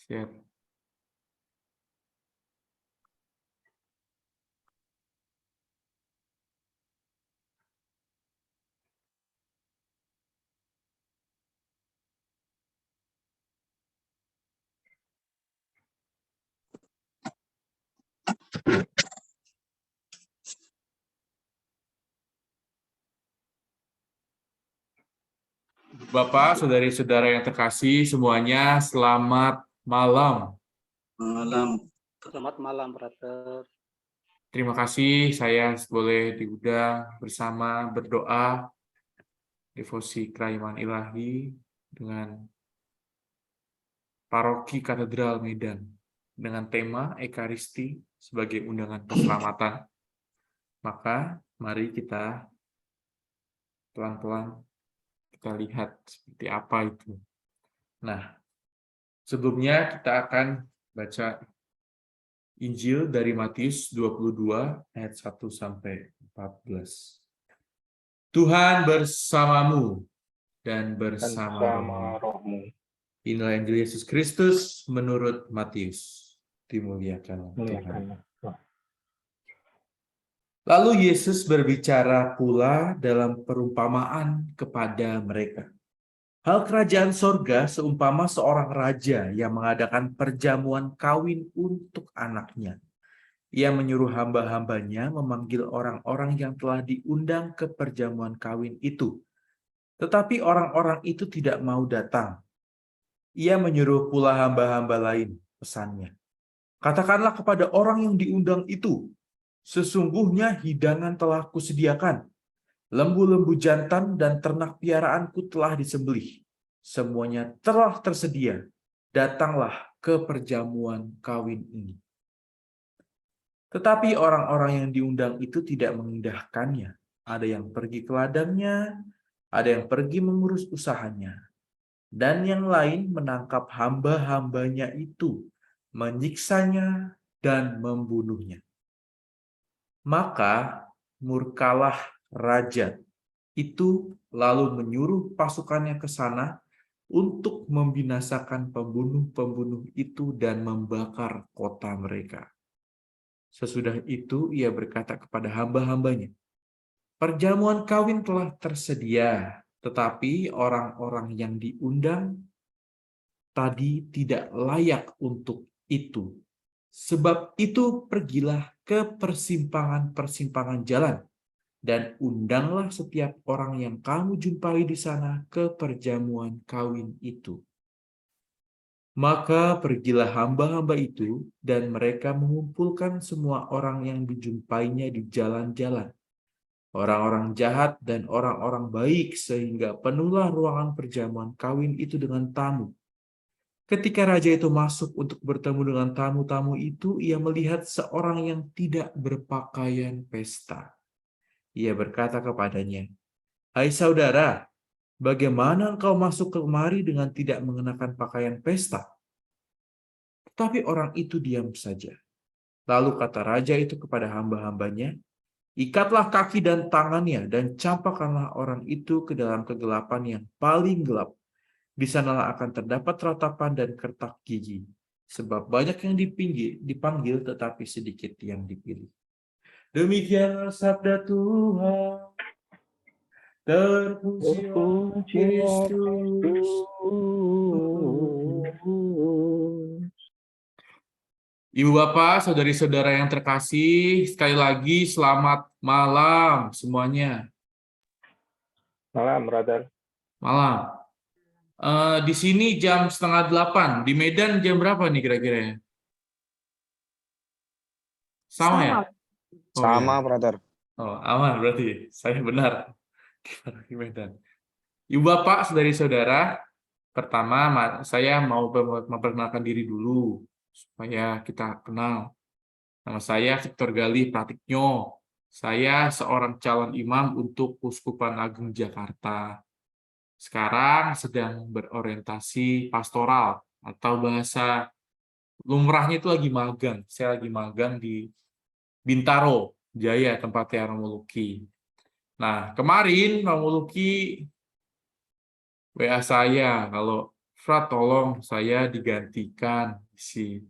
Siap. Bapak, saudari-saudara yang terkasih semuanya, selamat malam. Selamat malam, brother. Terima kasih saya boleh diundang bersama berdoa devosi kerahiman ilahi dengan Paroki Katedral Medan dengan tema Ekaristi sebagai undangan keselamatan. Maka mari kita pelan-pelan kita lihat seperti apa itu. Nah, sebelumnya kita akan baca Injil dari Matius 22 ayat 1 sampai 14. Tuhan bersamamu dan bersama rohmu. Inilah Injil Yesus Kristus menurut Matius. Dimuliakan Tuhan. Lalu Yesus berbicara pula dalam perumpamaan kepada mereka. Hal kerajaan sorga seumpama seorang raja yang mengadakan perjamuan kawin untuk anaknya. Ia menyuruh hamba-hambanya memanggil orang-orang yang telah diundang ke perjamuan kawin itu. Tetapi orang-orang itu tidak mau datang. Ia menyuruh pula hamba-hamba lain, pesannya. Katakanlah kepada orang yang diundang itu, sesungguhnya hidangan telah kusediakan. Lembu-lembu jantan dan ternak piaraanku telah disembelih. Semuanya telah tersedia. Datanglah ke perjamuan kawin ini. Tetapi orang-orang yang diundang itu tidak mengindahkannya. Ada yang pergi ke ladangnya, ada yang pergi mengurus usahanya. Dan yang lain menangkap hamba-hambanya itu, menyiksanya dan membunuhnya. Maka murkalah raja itu lalu menyuruh pasukannya ke sana untuk membinasakan pembunuh-pembunuh itu dan membakar kota mereka. Sesudah itu ia berkata kepada hamba-hambanya, perjamuan kawin telah tersedia, tetapi orang-orang yang diundang tadi tidak layak untuk itu. Sebab itu pergilah ke persimpangan-persimpangan jalan dan undanglah setiap orang yang kamu jumpai di sana ke perjamuan kawin itu. Maka pergilah hamba-hamba itu, dan mereka mengumpulkan semua orang yang dijumpainya di jalan-jalan, orang-orang jahat dan orang-orang baik, sehingga penuhlah ruangan perjamuan kawin itu dengan tamu. Ketika raja itu masuk untuk bertemu dengan tamu-tamu itu, ia melihat seorang yang tidak berpakaian pesta. Ia berkata kepadanya, hai saudara, bagaimana engkau masuk kemari dengan tidak mengenakan pakaian pesta? Tapi orang itu diam saja. Lalu kata raja itu kepada hamba-hambanya, ikatlah kaki dan tangannya dan campakkanlah orang itu ke dalam kegelapan yang paling gelap. Di sanalah akan terdapat ratapan dan kertak gigi. Sebab banyak yang dipanggil tetapi sedikit yang dipilih. Demikianlah sabda Tuhan. Terpujilah Kristus. Ibu Bapak, saudari-saudara yang terkasih, sekali lagi selamat malam semuanya. Malam, brother. Malam. Di sini jam 7:30. Di Medan jam berapa nih kira-kira ya? Sama ya? Oh, Sama, ya. brother. Oh, aman berarti. Saya benar. Di Medan. Ibu Bapak, saudari-saudara, pertama saya mau memperkenalkan diri dulu supaya kita kenal. Nama saya Victor Galih Pratiknyo. Saya seorang calon imam untuk Uskupan Agung Jakarta. Sekarang sedang berorientasi pastoral atau bahasa lumrahnya itu lagi magang. Saya lagi magang di Bintaro, Jaya, tempatnya Romo Luki. Nah, kemarin Romo Luki WA saya kalau Frat, tolong saya digantikan isi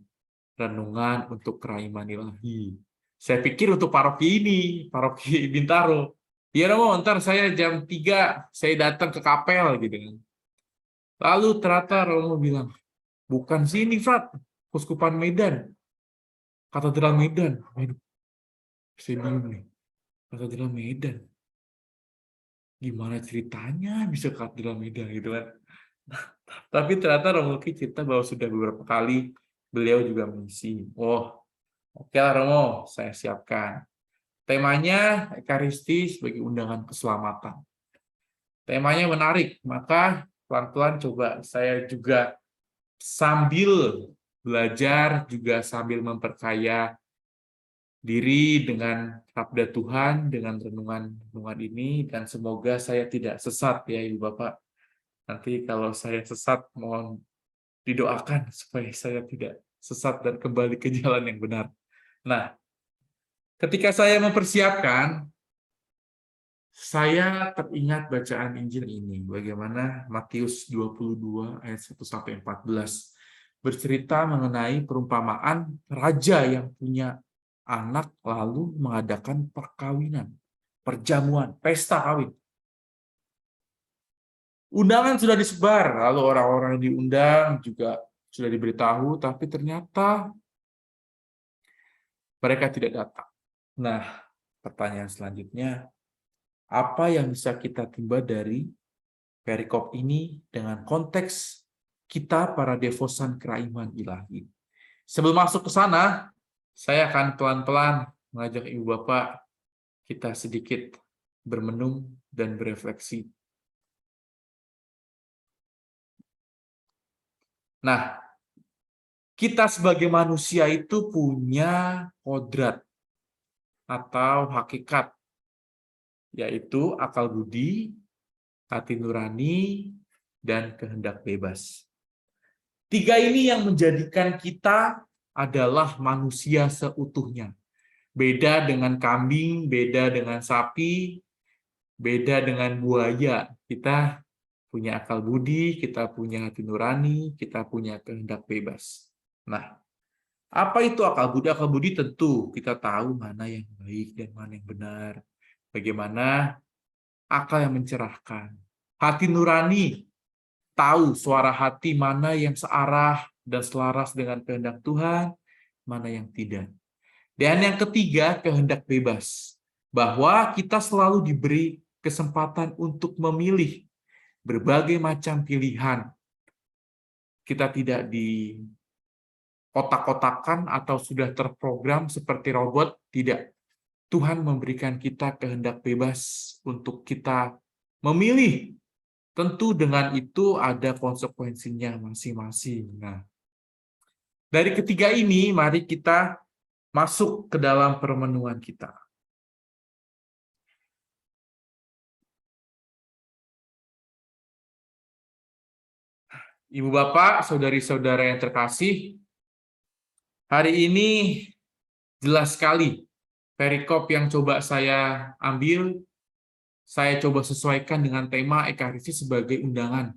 renungan untuk keraiman ilahi. Saya pikir untuk paroki ini, paroki Bintaro. Ya Romo, ntar saya jam 3, saya datang ke kapel gitu kan. Lalu ternyata Romo bilang, bukan sini, Frat, Kuskupan Medan, Katedral Medan. Aduh, saya bingung nih, Katedral Medan. Gimana ceritanya bisa Katedral Medan gitu kan. Tapi ternyata Romo Luki cerita bahwa sudah beberapa kali beliau juga mengisi. Oh, oke lah Romo, saya siapkan. Temanya Ekaristi sebagai undangan keselamatan. Temanya menarik, maka pelan-pelan coba saya juga sambil belajar, juga sambil memperkaya diri dengan sabda Tuhan, dengan renungan-renungan ini, dan semoga saya tidak sesat ya Ibu Bapak. Nanti kalau saya sesat, mohon didoakan supaya saya tidak sesat dan kembali ke jalan yang benar. Nah, ketika saya mempersiapkan, saya teringat bacaan Injil ini, bagaimana Matius 22 ayat 1-14 bercerita mengenai perumpamaan raja yang punya anak lalu mengadakan perkawinan, perjamuan, pesta kawin. Undangan sudah disebar, lalu orang-orang yang diundang juga sudah diberitahu, tapi ternyata mereka tidak datang. Nah, pertanyaan selanjutnya, apa yang bisa kita timba dari perikop ini dengan konteks kita para devosan keraiman ilahi? Sebelum masuk ke sana, saya akan pelan-pelan mengajak Ibu Bapak kita sedikit bermenung dan berefleksi. Nah, kita sebagai manusia itu punya kodrat atau hakikat, yaitu akal budi, hati nurani, dan kehendak bebas. 3 ini yang menjadikan kita adalah manusia seutuhnya. Beda dengan kambing, beda dengan sapi, beda dengan buaya. Kita punya akal budi, kita punya hati nurani, kita punya kehendak bebas. Nah, apa itu akal budi? Akal budi tentu kita tahu mana yang baik dan mana yang benar. Bagaimana akal yang mencerahkan. Hati nurani, tahu suara hati mana yang searah dan selaras dengan kehendak Tuhan, mana yang tidak. Dan yang ketiga, kehendak bebas. Bahwa kita selalu diberi kesempatan untuk memilih berbagai macam pilihan. Kita tidak dikotak-kotakan atau sudah terprogram seperti robot, tidak. Tuhan memberikan kita kehendak bebas untuk kita memilih. Tentu dengan itu ada konsekuensinya masing-masing. Nah, dari ketiga ini, mari kita masuk ke dalam permenuhan kita. Ibu Bapak, saudari-saudara yang terkasih, hari ini jelas sekali perikop yang coba saya ambil, saya coba sesuaikan dengan tema Ekaristi sebagai undangan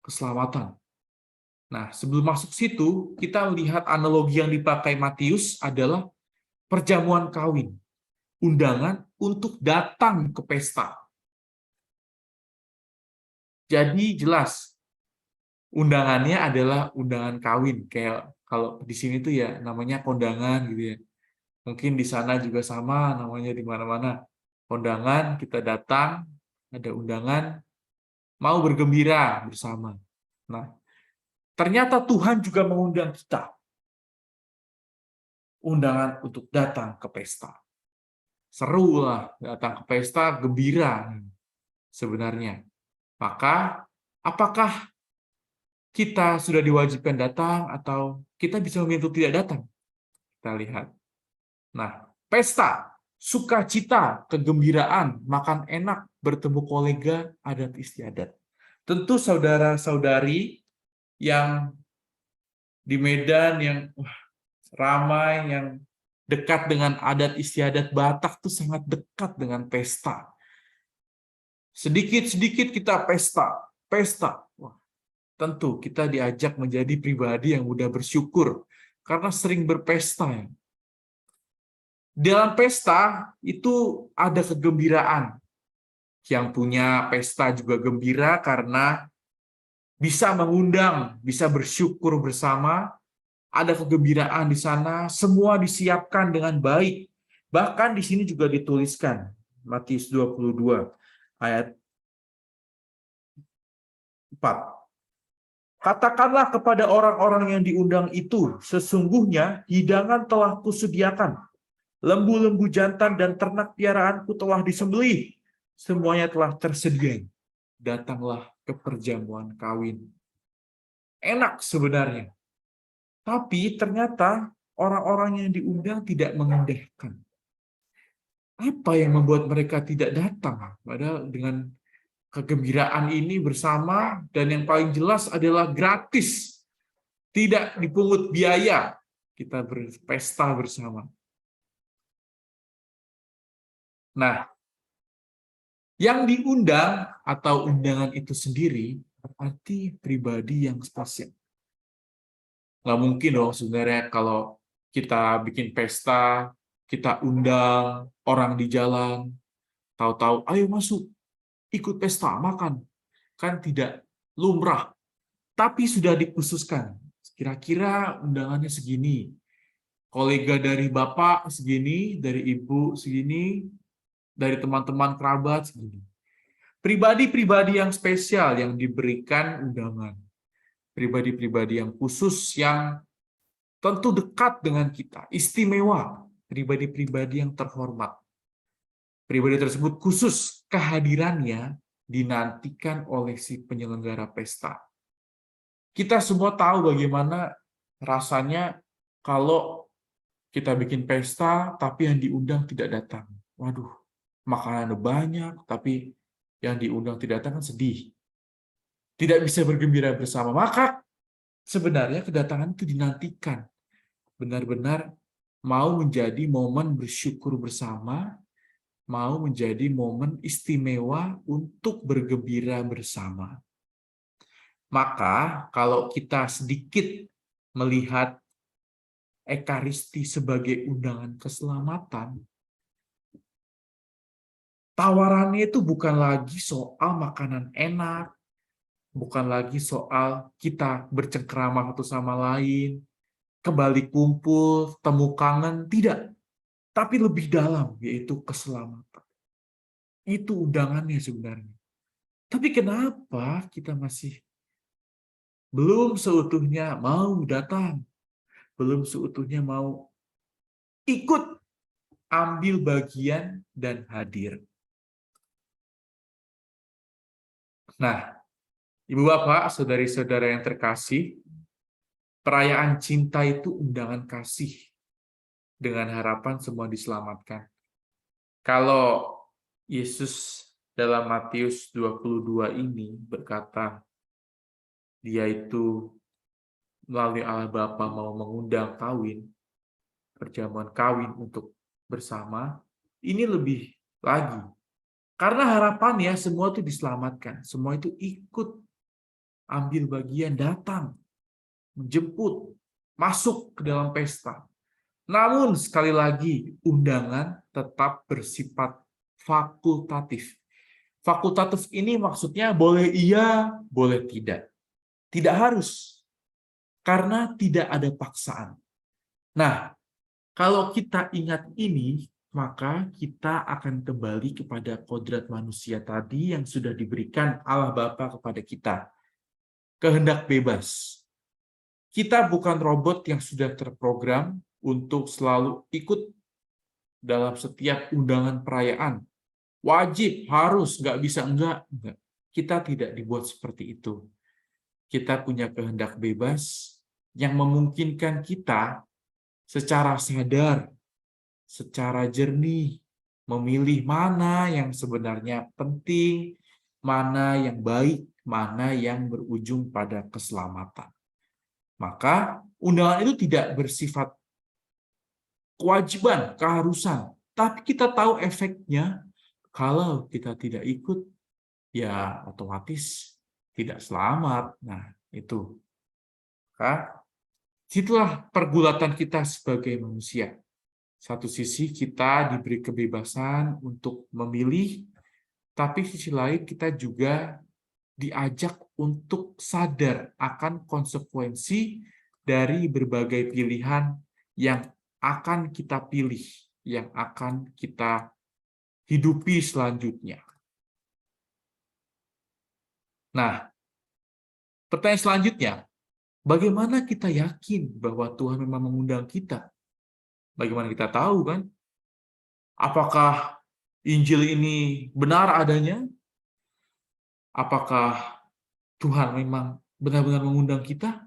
keselamatan. Nah, sebelum masuk situ, kita lihat analogi yang dipakai Matius adalah perjamuan kawin, undangan untuk datang ke pesta. Jadi jelas, undangannya adalah undangan kawin, kayak kalau di sini tuh ya namanya kondangan gitu ya. Mungkin di sana juga sama namanya di mana-mana. Kondangan, kita datang, ada undangan, mau bergembira bersama. Nah, ternyata Tuhan juga mengundang kita. Undangan untuk datang ke pesta. Seru lah, datang ke pesta, gembira sebenarnya. Maka, apakah kita sudah diwajibkan datang atau kita bisa memilih untuk tidak datang? Kita lihat. Nah, pesta, sukacita, kegembiraan, makan enak, bertemu kolega, adat istiadat. Tentu saudara-saudari yang di Medan yang ramai, yang dekat dengan adat istiadat Batak itu sangat dekat dengan pesta. Sedikit-sedikit kita pesta. Wah, tentu kita diajak menjadi pribadi yang mudah bersyukur karena sering berpesta. Dalam pesta itu ada kegembiraan. Yang punya pesta juga gembira karena bisa mengundang, bisa bersyukur bersama. Ada kegembiraan di sana, semua disiapkan dengan baik. Bahkan di sini juga dituliskan, Matius 22 ayat 4. Katakanlah kepada orang-orang yang diundang itu, sesungguhnya hidangan telah kusediakan. Lembu-lembu jantan dan ternak piaraanku telah disembelih. Semuanya telah tersedia. Datanglah ke perjamuan kawin. Enak sebenarnya. Tapi ternyata orang-orang yang diundang tidak mengindahkan. Apa yang membuat mereka tidak datang? Padahal dengan kegembiraan ini bersama, dan yang paling jelas adalah gratis. Tidak dipungut biaya. Kita berpesta bersama. Nah, yang diundang atau undangan itu sendiri berarti pribadi yang spesial. Nggak mungkin dong sebenarnya kalau kita bikin pesta, kita undang orang di jalan, tahu-tahu, ayo masuk, ikut pesta, makan. Kan tidak lumrah. Tapi sudah dikhususkan. Kira-kira undangannya segini. Kolega dari bapak segini, dari ibu segini, dari teman-teman kerabat segini. Pribadi-pribadi yang spesial yang diberikan undangan. Pribadi-pribadi yang khusus yang tentu dekat dengan kita, istimewa, pribadi-pribadi yang terhormat. Pribadi tersebut khusus kehadirannya dinantikan oleh si penyelenggara pesta. Kita semua tahu bagaimana rasanya kalau kita bikin pesta tapi yang diundang tidak datang. Waduh, makanan banyak tapi yang diundang tidak datang kan sedih. Tidak bisa bergembira bersama. Maka sebenarnya kedatangan itu dinantikan. Benar-benar mau menjadi momen bersyukur bersama, mau menjadi momen istimewa untuk bergembira bersama. Maka kalau kita sedikit melihat Ekaristi sebagai undangan keselamatan, tawarannya itu bukan lagi soal makanan enak, bukan lagi soal kita bercengkrama satu sama lain, kembali kumpul, temu kangen, tidak. Tapi lebih dalam, yaitu keselamatan. Itu undangannya sebenarnya. Tapi kenapa kita masih belum seutuhnya mau datang, belum seutuhnya mau ikut ambil bagian dan hadir. Nah, Ibu Bapak, saudari-saudara yang terkasih, perayaan cinta itu undangan kasih dengan harapan semua diselamatkan. Kalau Yesus dalam Matius 22 ini berkata, dia itu melalui Allah Bapa mau mengundang kawin, perjamuan kawin untuk bersama, ini lebih lagi. Karena harapannya semua itu diselamatkan, semua itu ikut ambil bagian, datang, menjemput, masuk ke dalam pesta. Namun sekali lagi undangan tetap bersifat fakultatif. Fakultatif ini maksudnya boleh iya, boleh tidak. Tidak harus. Karena tidak ada paksaan. Nah, kalau kita ingat ini, maka kita akan kembali kepada kodrat manusia tadi yang sudah diberikan Allah Bapa kepada kita. Kehendak bebas. Kita bukan robot yang sudah terprogram untuk selalu ikut dalam setiap undangan perayaan. Wajib, harus, nggak bisa, enggak. Kita tidak dibuat seperti itu. Kita punya kehendak bebas yang memungkinkan kita secara sadar, secara jernih, memilih mana yang sebenarnya penting, mana yang baik, mana yang berujung pada keselamatan. Maka undangan itu tidak bersifat kewajiban, keharusan, tapi kita tahu efeknya. Kalau kita tidak ikut, ya otomatis tidak selamat. Nah, Itu. Itulah pergulatan kita sebagai manusia. Satu sisi kita diberi kebebasan untuk memilih, tapi sisi lain kita juga diajak untuk sadar akan konsekuensi dari berbagai pilihan yang akan kita pilih, yang akan kita hidupi selanjutnya. Nah, pertanyaan selanjutnya, bagaimana kita yakin bahwa Tuhan memang mengundang kita? Bagaimana kita tahu, kan? Apakah Injil ini benar adanya? Apakah Tuhan memang benar-benar mengundang kita?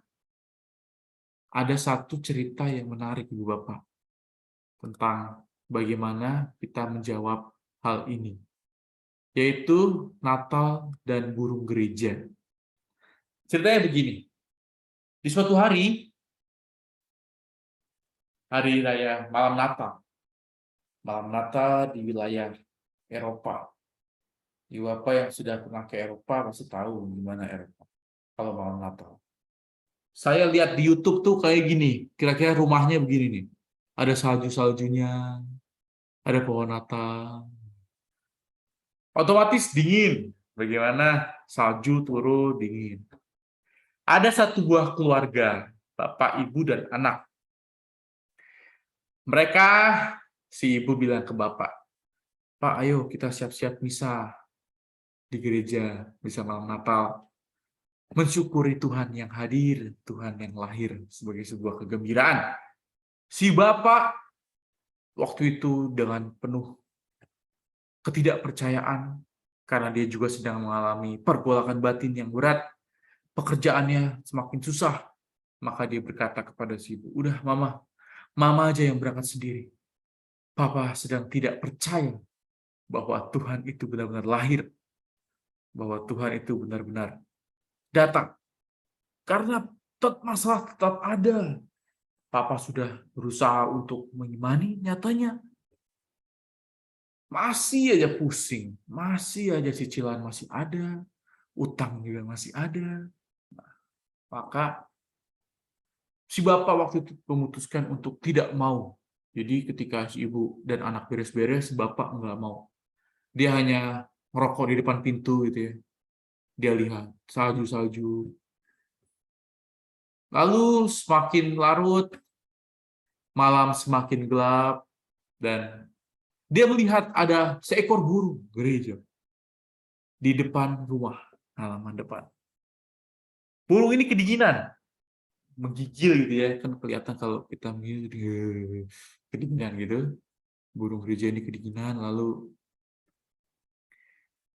Ada satu cerita yang menarik, Ibu Bapak, tentang bagaimana kita menjawab hal ini, yaitu Natal dan burung gereja. Ceritanya begini, di suatu hari raya malam Natal di wilayah Eropa. Ibu Bapak yang sudah pernah ke Eropa pasti tahu gimana Eropa kalau malam Natal. Saya lihat di YouTube tuh kayak gini, kira-kira rumahnya begini nih. Ada salju-saljunya, ada pohon Natal. Otomatis dingin. Bagaimana salju turun dingin. Ada satu buah keluarga, bapak, ibu, dan anak. Mereka, si ibu bilang ke bapak, Pak, ayo kita siap-siap misa di gereja, misa malam Natal. Mensyukuri Tuhan yang hadir, Tuhan yang lahir sebagai sebuah kegembiraan. Si bapak waktu itu dengan penuh ketidakpercayaan, karena dia juga sedang mengalami pergolakan batin yang berat, pekerjaannya semakin susah, maka dia berkata kepada si ibu, udah mama aja yang berangkat sendiri. Papa sedang tidak percaya bahwa Tuhan itu benar-benar lahir, bahwa Tuhan itu benar-benar datang. Karena masalah tetap ada. Papa sudah berusaha untuk mengimani, nyatanya masih aja pusing, masih aja cicilan masih ada, utang juga masih ada. Maka si bapak waktu itu memutuskan untuk tidak mau. Jadi ketika si ibu dan anak beres-beres, bapak nggak mau. Dia hanya merokok di depan pintu gitu ya. Dia lihat salju-salju. Lalu semakin larut, malam semakin gelap, dan dia melihat ada seekor burung gereja di depan rumah, halaman depan. Burung ini kedinginan, menggigil gitu ya, kan kelihatan kalau kita kedinginan gitu. Burung gereja ini kedinginan, lalu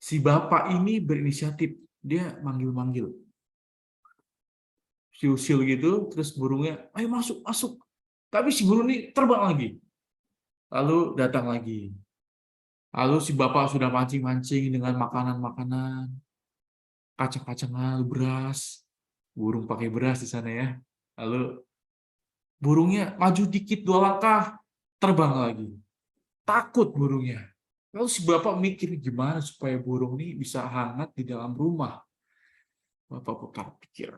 si bapak ini berinisiatif, dia manggil-manggil. Siul-siul gitu, terus burungnya, ayo masuk, masuk. Tapi si burung ini terbang lagi. Lalu datang lagi. Lalu si bapak sudah mancing-mancing dengan makanan-makanan, kacang-kacangan, beras. Burung pakai beras di sana ya. Lalu burungnya maju dikit 2 langkah, terbang lagi. Takut burungnya. Lalu si bapak mikir gimana supaya burung ini bisa hangat di dalam rumah. Bapak putar pikir,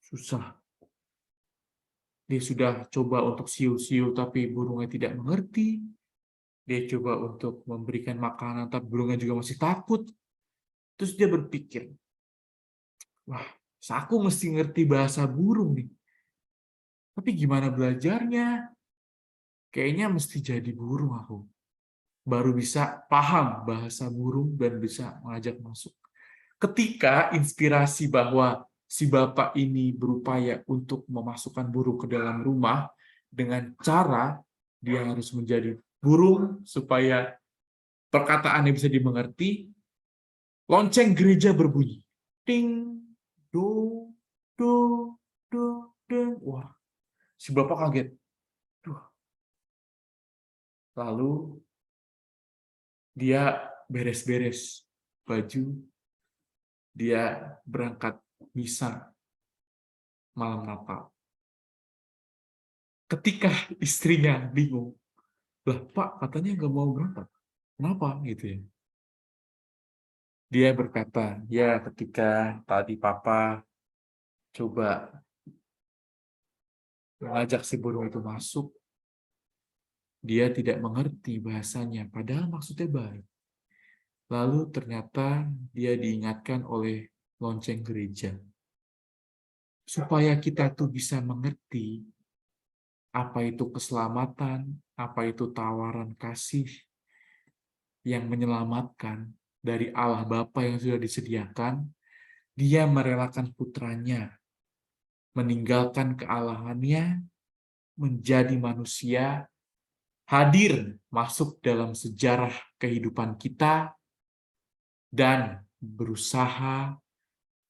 susah. Dia sudah coba untuk siu-siu, tapi burungnya tidak mengerti. Dia coba untuk memberikan makanan, tapi burungnya juga masih takut. Terus dia berpikir, wah, aku mesti ngerti bahasa burung nih. Tapi gimana belajarnya? Kayaknya mesti jadi burung aku. Baru bisa paham bahasa burung dan bisa mengajak masuk. Ketika inspirasi bahwa si bapak ini berupaya untuk memasukkan burung ke dalam rumah dengan cara dia harus menjadi burung supaya perkataannya bisa dimengerti, lonceng gereja berbunyi. Ting, do, do, do, ding. Wah, si bapak kaget. Duh. Lalu dia beres-beres baju, dia berangkat misa malam Natal. Ketika istrinya bingung, lah Pak katanya nggak mau berangkat, kenapa gitu ya? Dia berkata, ya ketika tadi Papa coba mengajak si burung itu masuk, dia tidak mengerti bahasanya, padahal maksudnya baik. Lalu ternyata dia diingatkan oleh lonceng gereja. Supaya kita tuh bisa mengerti apa itu keselamatan, apa itu tawaran kasih yang menyelamatkan dari Allah Bapa yang sudah disediakan, dia merelakan putranya, meninggalkan kealahannya, menjadi manusia, hadir masuk dalam sejarah kehidupan kita, dan berusaha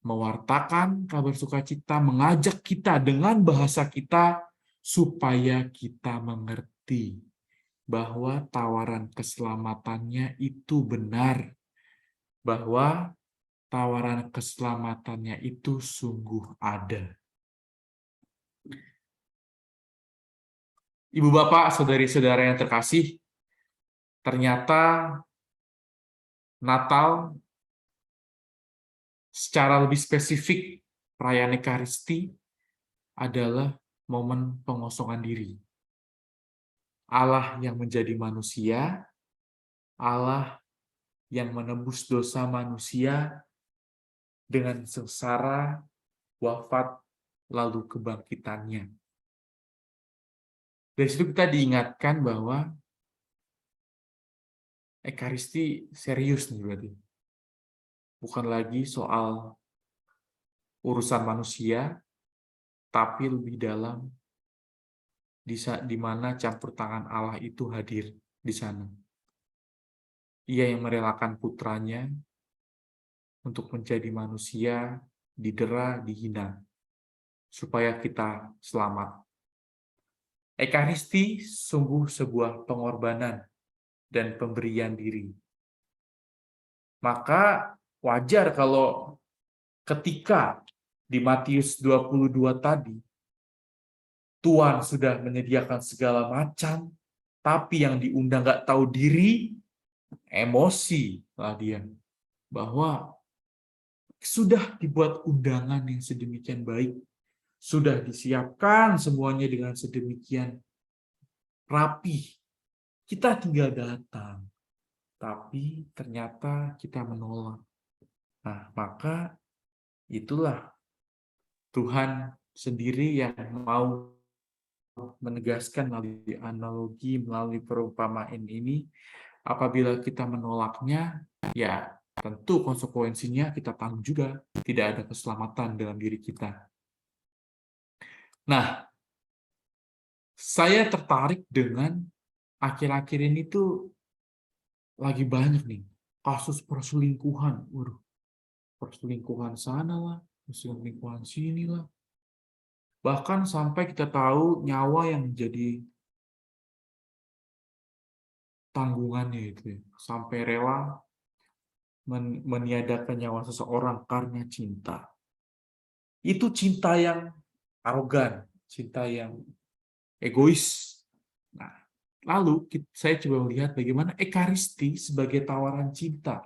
mewartakan kabar sukacita, mengajak kita dengan bahasa kita supaya kita mengerti bahwa tawaran keselamatannya itu benar, bahwa tawaran keselamatannya itu sungguh ada. Ibu bapak, saudari-saudara yang terkasih, ternyata Natal secara lebih spesifik perayaan Ekaristi adalah momen pengosongan diri. Allah yang menjadi manusia, Allah yang menebus dosa manusia dengan sengsara, wafat, lalu kebangkitannya. Dari situ kita diingatkan bahwa Ekaristi serius nih berarti. Bukan lagi soal urusan manusia, tapi lebih dalam di mana campur tangan Allah itu hadir di sana. Ia yang merelakan putranya untuk menjadi manusia, didera, dihina, supaya kita selamat. Ekaristi sungguh sebuah pengorbanan dan pemberian diri. Maka wajar kalau ketika di Matius 22 tadi, Tuhan sudah menyediakan segala macam, tapi yang diundang nggak tahu diri, emosi lah dia. Bahwa sudah dibuat undangan yang sedemikian baik, sudah disiapkan semuanya dengan sedemikian rapi. Kita tinggal datang, tapi ternyata kita menolak. Nah, maka itulah Tuhan sendiri yang mau menegaskan melalui analogi, melalui perumpamaan ini, apabila kita menolaknya, ya tentu konsekuensinya kita tanggung juga, tidak ada keselamatan dalam diri kita. Nah, saya tertarik dengan akhir-akhir ini tuh lagi banyak nih kasus perselingkuhan. Waduh, perselingkuhan sana lah, perselingkuhan sini lah. Bahkan sampai kita tahu nyawa yang menjadi tanggungannya itu ya. Sampai rela meniadakan nyawa seseorang karena cinta. Itu cinta yang arogan, cinta yang egois. Nah, lalu saya coba melihat bagaimana Ekaristi sebagai tawaran cinta.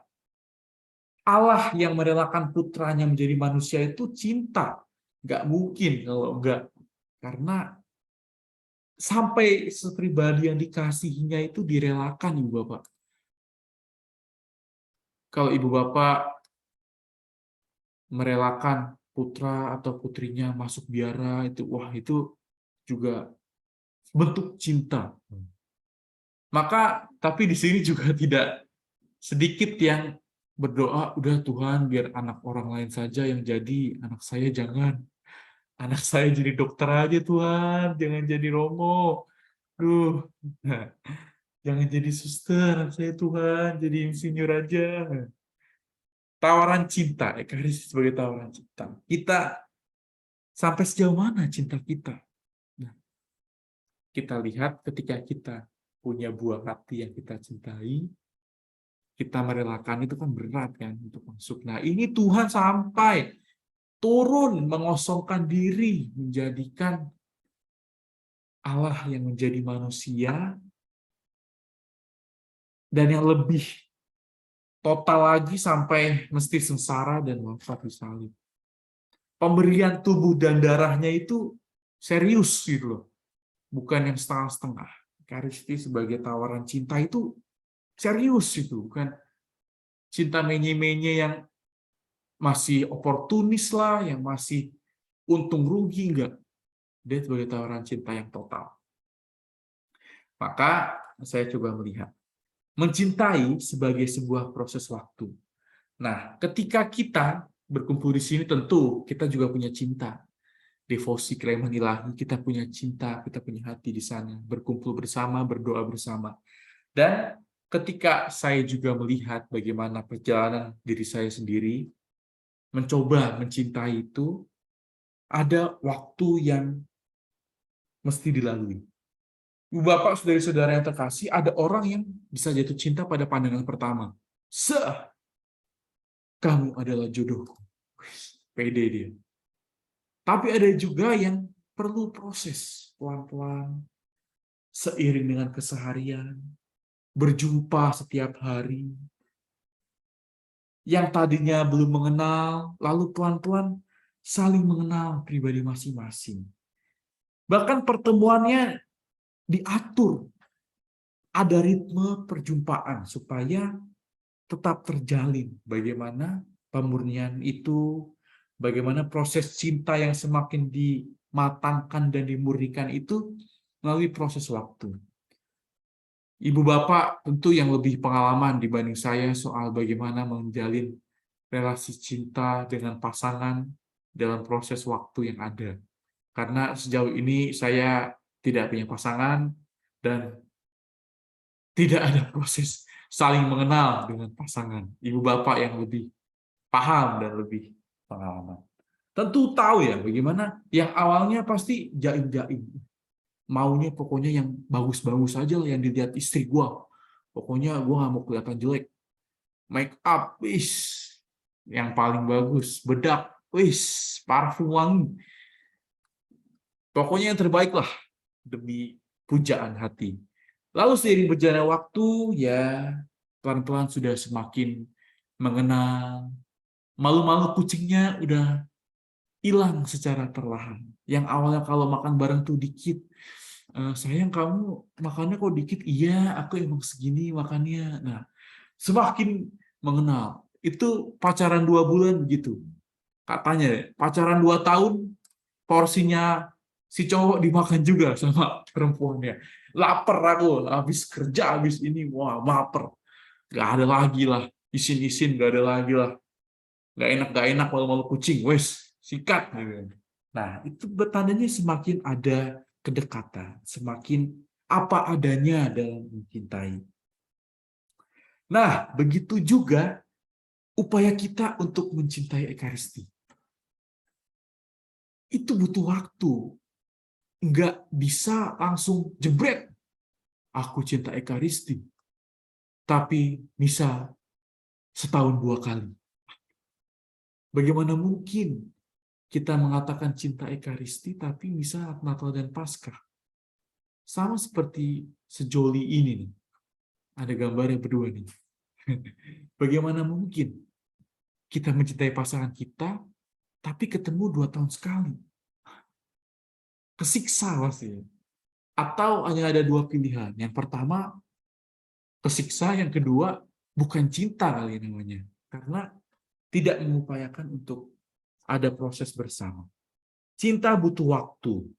Allah yang merelakan putranya menjadi manusia itu cinta. Nggak mungkin kalau enggak. Karena sampai sepribadi yang dikasihinya itu direlakan, Ibu Bapak. Kalau Ibu Bapak merelakan putra atau putrinya masuk biara, itu wah itu juga bentuk cinta. Maka, tapi di sini juga tidak sedikit yang berdoa, udah Tuhan biar anak orang lain saja yang jadi, anak saya jangan. Anak saya jadi dokter aja Tuhan, jangan jadi Romo. Duh, jangan jadi suster, anak saya Tuhan, jadi insinyur aja. Tawaran cinta, Ekaristi sebagai tawaran cinta. Kita sampai sejauh mana cinta kita? Nah, kita lihat ketika kita punya buah hati yang kita cintai, kita merelakan itu kan berat kan untuk masuk. Nah, ini Tuhan sampai turun mengosongkan diri, menjadikan Allah yang menjadi manusia, dan yang lebih total lagi sampai mesti sengsara dan wafat di salib. pemberian tubuh dan darahnya itu serius gitu loh. Bukan yang setengah-setengah. Ekaristi sebagai tawaran cinta itu serius itu, bukan cinta menye-menye yang masih oportunis lah, yang masih untung rugi, enggak. Dia sebagai tawaran cinta yang total. Maka saya coba melihat mencintai sebagai sebuah proses waktu. Nah, ketika kita berkumpul di sini tentu kita juga punya cinta. Devosi kelahiran ilahi, kita punya cinta, kita punya hati di sana, berkumpul bersama, berdoa bersama. Dan ketika saya juga melihat bagaimana perjalanan diri saya sendiri, mencoba mencintai itu, ada waktu yang mesti dilalui. Bapak, saudara-saudara yang terkasih, ada orang yang bisa jatuh cinta pada pandangan pertama. Kamu adalah jodohku. Pede dia. Tapi ada juga yang perlu proses pelan-pelan, seiring dengan keseharian, berjumpa setiap hari. Yang tadinya belum mengenal, lalu pelan-pelan saling mengenal pribadi masing-masing. Bahkan pertemuannya diatur, ada ritme perjumpaan supaya tetap terjalin. Bagaimana pemurnian itu, bagaimana proses cinta yang semakin dimatangkan dan dimurnikan itu melalui proses waktu. Ibu bapak tentu yang lebih pengalaman dibanding saya soal bagaimana menjalin relasi cinta dengan pasangan dalam proses waktu yang ada. Karena sejauh ini saya tidak punya pasangan dan tidak ada proses saling mengenal dengan pasangan. Ibu bapak yang lebih paham dan lebih pengalaman. Tentu tahu ya bagaimana yang awalnya pasti jaim-jaim. Maunya pokoknya yang bagus-bagus aja lah yang dilihat istri gua. Pokoknya gua nggak mau kelihatan jelek. Make up, wis, yang paling bagus. Bedak, wis, parfum wangi. Pokoknya yang terbaik lah demi pujaan hati. Lalu seiring berjalannya waktu, ya pelan-pelan sudah semakin mengenal. Malu-malu kucingnya udah hilang secara perlahan. Yang awalnya kalau makan bareng tuh dikit, sayang kamu makannya kok dikit, iya aku emang segini makannya. Nah, semakin mengenal. Itu pacaran 2 bulan gitu. Katanya pacaran 2 tahun, porsinya si cowok dimakan juga sama perempuannya. Lapar aku, habis kerja, habis ini, wah lapar. Gak ada lagi lah, isin-isin gak ada lagi lah. Gak enak malu-malu kucing, wes sikat. Nah, itu bertandanya semakin ada kedekatan, semakin apa adanya dalam mencintai. Nah, begitu juga upaya kita untuk mencintai Ekaristi. Itu butuh waktu. Nggak bisa langsung jebret. Aku cinta Ekaristi. Tapi bisa setahun 2 kali. Bagaimana mungkin kita mengatakan cinta Ekaristi tapi bisa Natal dan Paskah? Sama seperti sejoli ini nih. Ada gambarnya berdua nih. Bagaimana mungkin kita mencintai pasangan kita tapi ketemu 2 tahun sekali? Kesiksa pasti. Atau hanya ada 2 pilihan. Yang pertama, kesiksa. Yang kedua, bukan cinta kali namanya. Karena tidak mengupayakan untuk ada proses bersama. Cinta butuh waktu.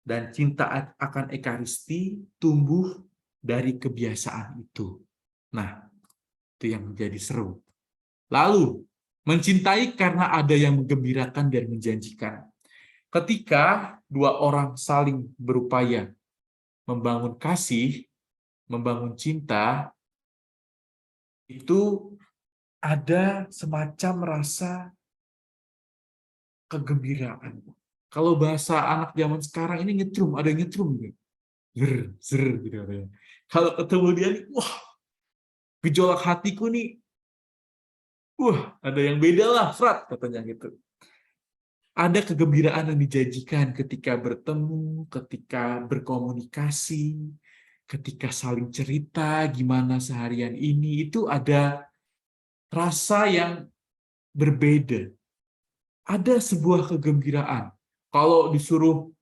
Dan cinta akan Ekaristi tumbuh dari kebiasaan itu. Nah, itu yang menjadi seru. Lalu, mencintai karena ada yang menggembirakan dan menjanjikan. Ketika 2 orang saling berupaya membangun kasih, membangun cinta, itu ada semacam rasa kegembiraan. Kalau bahasa anak zaman sekarang ini nyetrum, ada yang nyetrum gitu. Zer gitu katanya. Kalau ketemu dia nih, wah, gejolak hatiku nih, wah, ada yang beda lah, Frat, katanya gitu. Ada kegembiraan yang dijanjikan ketika bertemu, ketika berkomunikasi, ketika saling cerita gimana seharian ini, itu ada rasa yang berbeda. ada sebuah kegembiraan. Kalau disuruh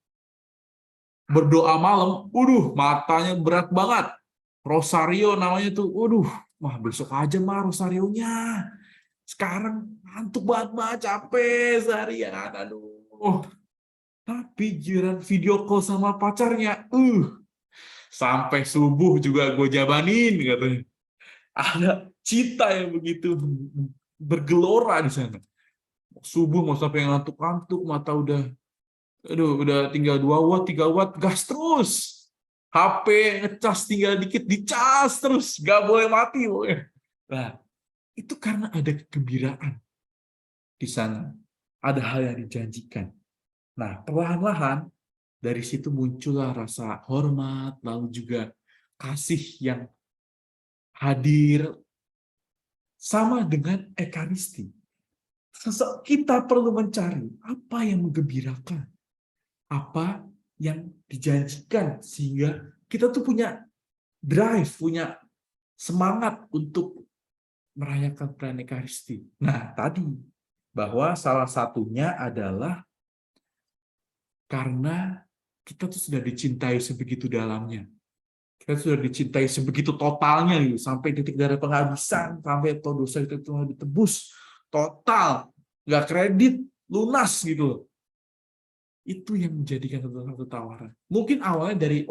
berdoa malam, matanya berat banget. Rosario namanya tuh, wah besok aja mah Rosarionya. Sekarang ngantuk banget mah, capek seharian, aduh. Tapi giliran video call sama pacarnya, sampai subuh juga gue jabanin katanya. Ada cinta yang begitu bergelora di sana. Subuh mau sampai ngantuk-ngantuk, mata udah tinggal 2 watt, 3 watt, gas terus. HP ngecas tinggal dikit, dicas terus, gak boleh mati. Nah, itu karena ada kegembiraan di sana. Ada hal yang dijanjikan. Nah, perlahan-lahan dari situ muncullah rasa hormat, lalu juga kasih yang hadir, sama dengan ekaristi. Kita perlu mencari apa yang menggembirakan, apa yang dijanjikan, sehingga kita tuh punya drive, punya semangat untuk merayakan perayaan ekaristi. Nah, tadi bahwa salah satunya adalah karena kita tuh sudah dicintai sebegitu dalamnya. Kita sudah dicintai sebegitu totalnya gitu, sampai titik darah penghabisan, sampai dosa kita telah ditebus total, nggak kredit, lunas gitu loh. Itu yang menjadikan satu tawaran. Mungkin awalnya dari,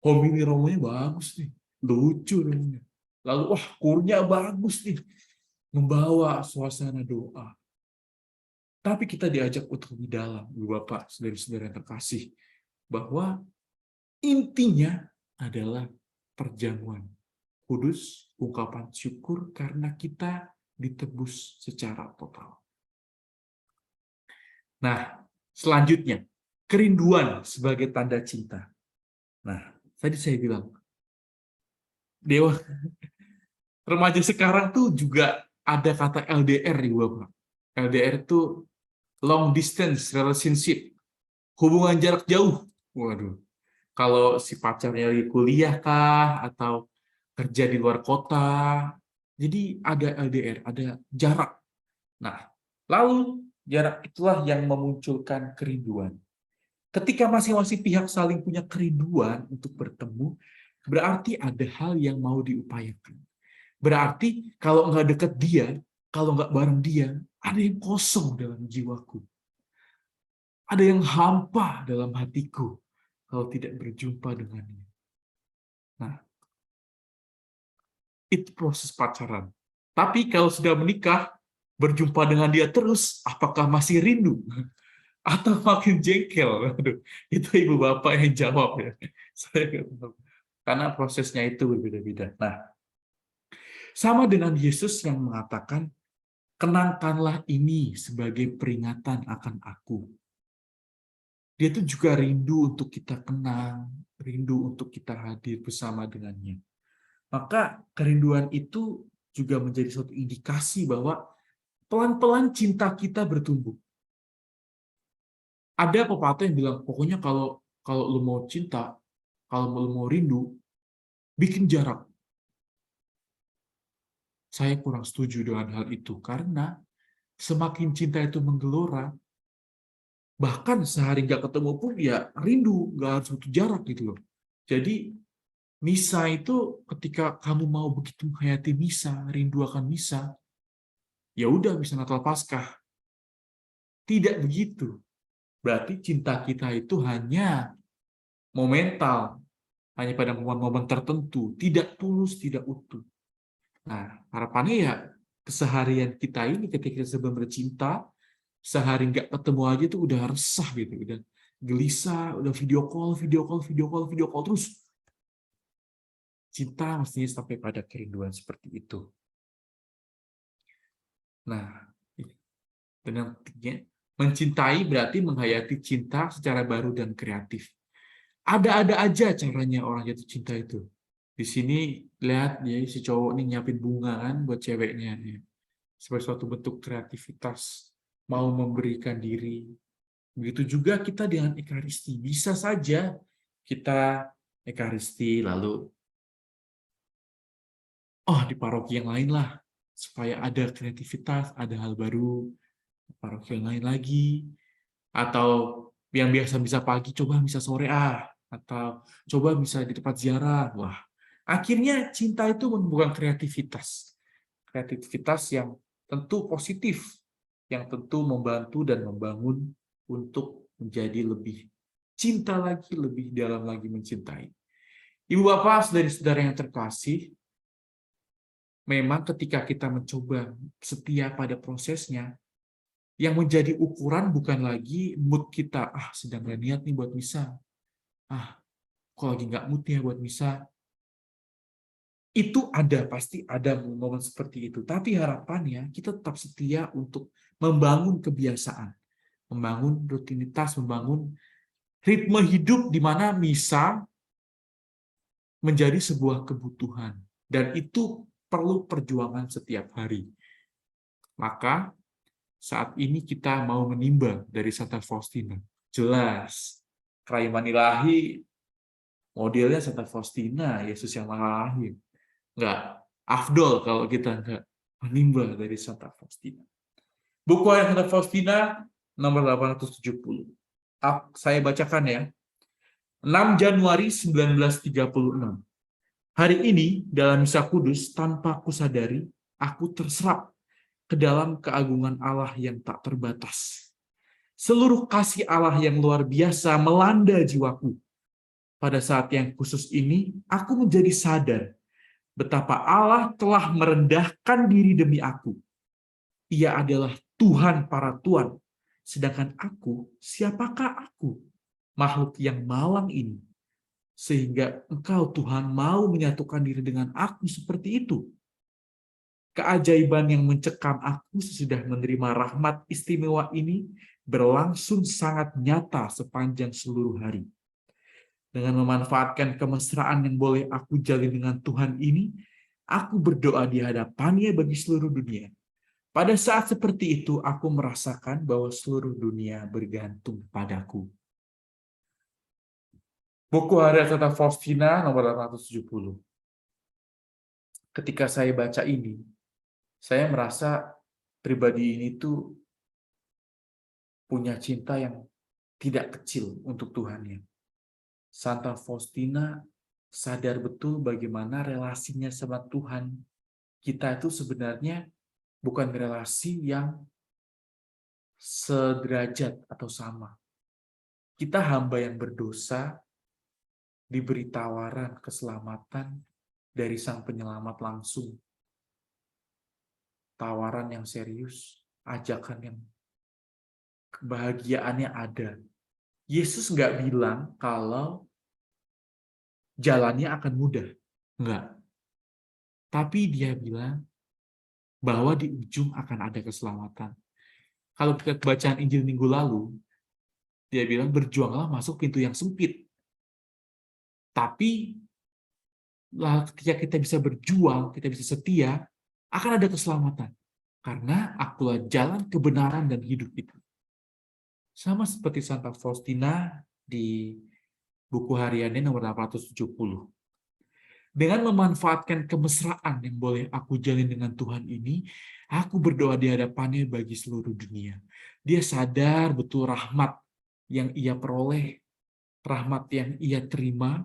homili romonya bagus nih, lucu nih. Lalu, kurnya bagus nih, membawa suasana doa. Tapi kita diajak untuk lebih dalam, Bapak, saudara-saudara yang terkasih, bahwa intinya adalah perjamuan kudus, ungkapan syukur karena kita ditebus secara total. Nah, selanjutnya, kerinduan sebagai tanda cinta. Nah, tadi saya bilang, Dewa, remaja sekarang tuh juga ada kata LDR di Bapak. LDR itu long distance relationship, hubungan jarak jauh. Waduh, kalau si pacarnya lagi kuliah kah, atau kerja di luar kota, jadi ada LDR, ada jarak. Nah, lalu jarak itulah yang memunculkan kerinduan. Ketika masing-masing pihak saling punya kerinduan untuk bertemu, berarti ada hal yang mau diupayakan. Berarti kalau nggak deket dia, kalau nggak bareng dia, ada yang kosong dalam jiwaku. Ada yang hampa dalam hatiku kalau tidak berjumpa dengannya. Nah, itu proses pacaran. Tapi kalau sudah menikah, berjumpa dengan dia terus, apakah masih rindu? Atau makin jengkel? Aduh, itu ibu bapak yang jawab ya. Saya nggak tahu. Karena prosesnya itu berbeda-beda. Nah, sama dengan Yesus yang mengatakan, kenangkanlah ini sebagai peringatan akan aku. Dia tuh juga rindu untuk kita kenang, rindu untuk kita hadir bersama dengannya. Maka kerinduan itu juga menjadi suatu indikasi bahwa pelan-pelan cinta kita bertumbuh. Ada pepatah yang bilang, pokoknya kalau lu mau cinta, kalau lu mau rindu, bikin jarak. Saya kurang setuju dengan hal itu, karena semakin cinta itu menggelora, bahkan sehari nggak ketemu pun ya rindu, nggak harus butuh jarak gitu loh. Jadi misa itu ketika kamu mau begitu menghayati misa, rindu akan misa, ya udah misa Natal Paskah. Tidak begitu. Berarti cinta kita itu hanya momental, hanya pada momen-momen tertentu, tidak tulus, tidak utuh. Nah, harapannya ya keseharian kita ini ketika kita sebelum bercinta, sehari nggak ketemu aja tuh udah resah gitu, udah gelisah, udah video call terus. Cinta mestinya sampai pada kerinduan seperti itu. Nah, dan yang ketiga, mencintai berarti menghayati cinta secara baru dan kreatif. Ada-ada aja caranya orang jatuh cinta itu. Di sini lihat ya, si cowok ini nyiapin bunga kan buat ceweknya ya. Sebagai suatu bentuk kreativitas, mau memberikan diri. Begitu juga kita dengan ekaristi. Bisa saja kita ekaristi lalu di paroki yang lain lah, supaya ada kreativitas, ada hal baru. paroki yang lain lagi, atau yang biasa bisa pagi coba bisa sore atau coba bisa di tempat ziarah. Wah, akhirnya cinta itu menemukan kreativitas yang tentu positif, yang tentu membantu dan membangun untuk menjadi lebih cinta lagi, lebih dalam lagi mencintai. Ibu bapak, saudara-saudara yang terkasih, memang ketika kita mencoba setia pada prosesnya, yang menjadi ukuran bukan lagi mood kita, sedang gak niat nih buat misa, kok lagi nggak mood ya buat misa. Itu ada, pasti ada momen seperti itu. Tapi harapannya kita tetap setia untuk membangun kebiasaan, membangun rutinitas, membangun ritme hidup di mana misa menjadi sebuah kebutuhan. Dan itu perlu perjuangan setiap hari. Maka saat ini kita mau menimba dari Santa Faustina. Jelas, kerayuman ilahi modelnya Santa Faustina, Yesus yang lahir. Nggak afdol kalau kita nggak menimba dari Santa Faustina. Buku yang Santa Faustina nomor 870. Saya bacakan ya. 6 Januari 1936. Hari ini dalam misa kudus tanpa kusadari aku terserap ke dalam keagungan Allah yang tak terbatas. Seluruh kasih Allah yang luar biasa melanda jiwaku. Pada saat yang khusus ini, aku menjadi sadar betapa Allah telah merendahkan diri demi aku. Ia adalah Tuhan para tuan, sedangkan aku, siapakah aku? Makhluk yang malang ini. Sehingga Engkau Tuhan mau menyatukan diri dengan aku seperti itu. Keajaiban yang mencekam aku sesudah menerima rahmat istimewa ini berlangsung sangat nyata sepanjang seluruh hari. Dengan memanfaatkan kemesraan yang boleh aku jalin dengan Tuhan ini, aku berdoa di hadapannya bagi seluruh dunia. Pada saat seperti itu, aku merasakan bahwa seluruh dunia bergantung padaku. Buku Harian Santa Faustina nomor 870. Ketika saya baca ini, saya merasa pribadi ini tuh punya cinta yang tidak kecil untuk Tuhannya. Santa Faustina sadar betul bagaimana relasinya sama Tuhan. Kita itu sebenarnya bukan relasi yang sederajat atau sama. Kita hamba yang berdosa, diberi tawaran keselamatan dari Sang Penyelamat langsung. Tawaran yang serius, ajakan yang kebahagiaannya ada. Yesus nggak bilang kalau jalannya akan mudah. Enggak. Tapi dia bilang bahwa di ujung akan ada keselamatan. Kalau kita bacaan Injil minggu lalu, dia bilang berjuanglah masuk pintu yang sempit. Tapi ketika kita bisa berjuang, kita bisa setia, akan ada keselamatan. Karena akulah jalan kebenaran dan hidup itu. Sama seperti Santa Faustina di buku hariannya nomor 870. Dengan memanfaatkan kemesraan yang boleh aku jalin dengan Tuhan ini, aku berdoa di hadapannya bagi seluruh dunia. Dia sadar betul rahmat yang ia peroleh, rahmat yang ia terima,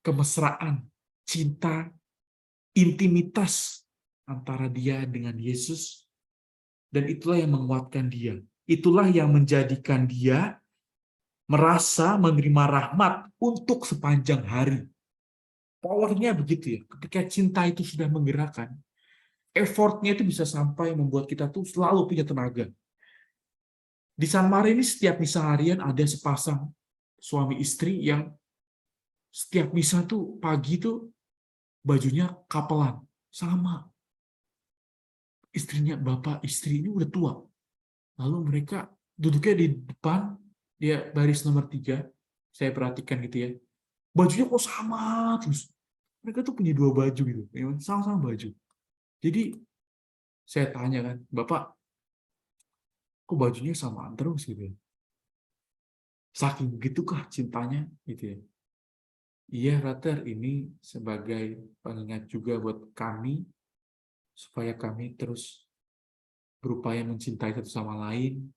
kemesraan, cinta, intimitas antara dia dengan Yesus, dan itulah yang menguatkan dia. Itulah yang menjadikan dia merasa menerima rahmat untuk sepanjang hari. Powernya begitu ya, ketika cinta itu sudah menggerakkan, effortnya itu bisa sampai membuat kita tuh selalu punya tenaga. Di San Mare ini setiap misa harian ada sepasang suami istri yang setiap misa tuh pagi tuh bajunya kapelan, sama. Istrinya, bapak istri ini udah tua. Lalu mereka duduknya di depan, dia baris nomor 3, saya perhatikan gitu ya. Bajunya kok sama terus. Mereka tuh punya 2 baju gitu, sama-sama baju. Jadi saya tanya kan, Bapak, kok bajunya samaan terus gitu ya? Saking begitukah cintanya gitu ya? Iya, Rater, ini sebagai pengingat juga buat kami, supaya kami terus berupaya mencintai satu sama lain,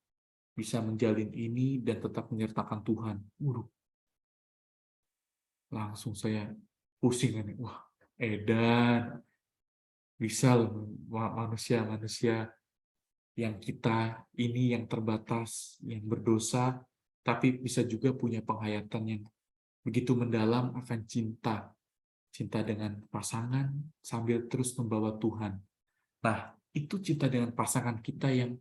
bisa menjalin ini dan tetap menyertakan Tuhan. Langsung saya pusing kan. Wah, edan. Bisa loh manusia-manusia yang kita ini yang terbatas, yang berdosa, tapi bisa juga punya penghayatan yang begitu mendalam akan cinta. Cinta dengan pasangan sambil terus membawa Tuhan. Nah, itu cinta dengan pasangan kita yang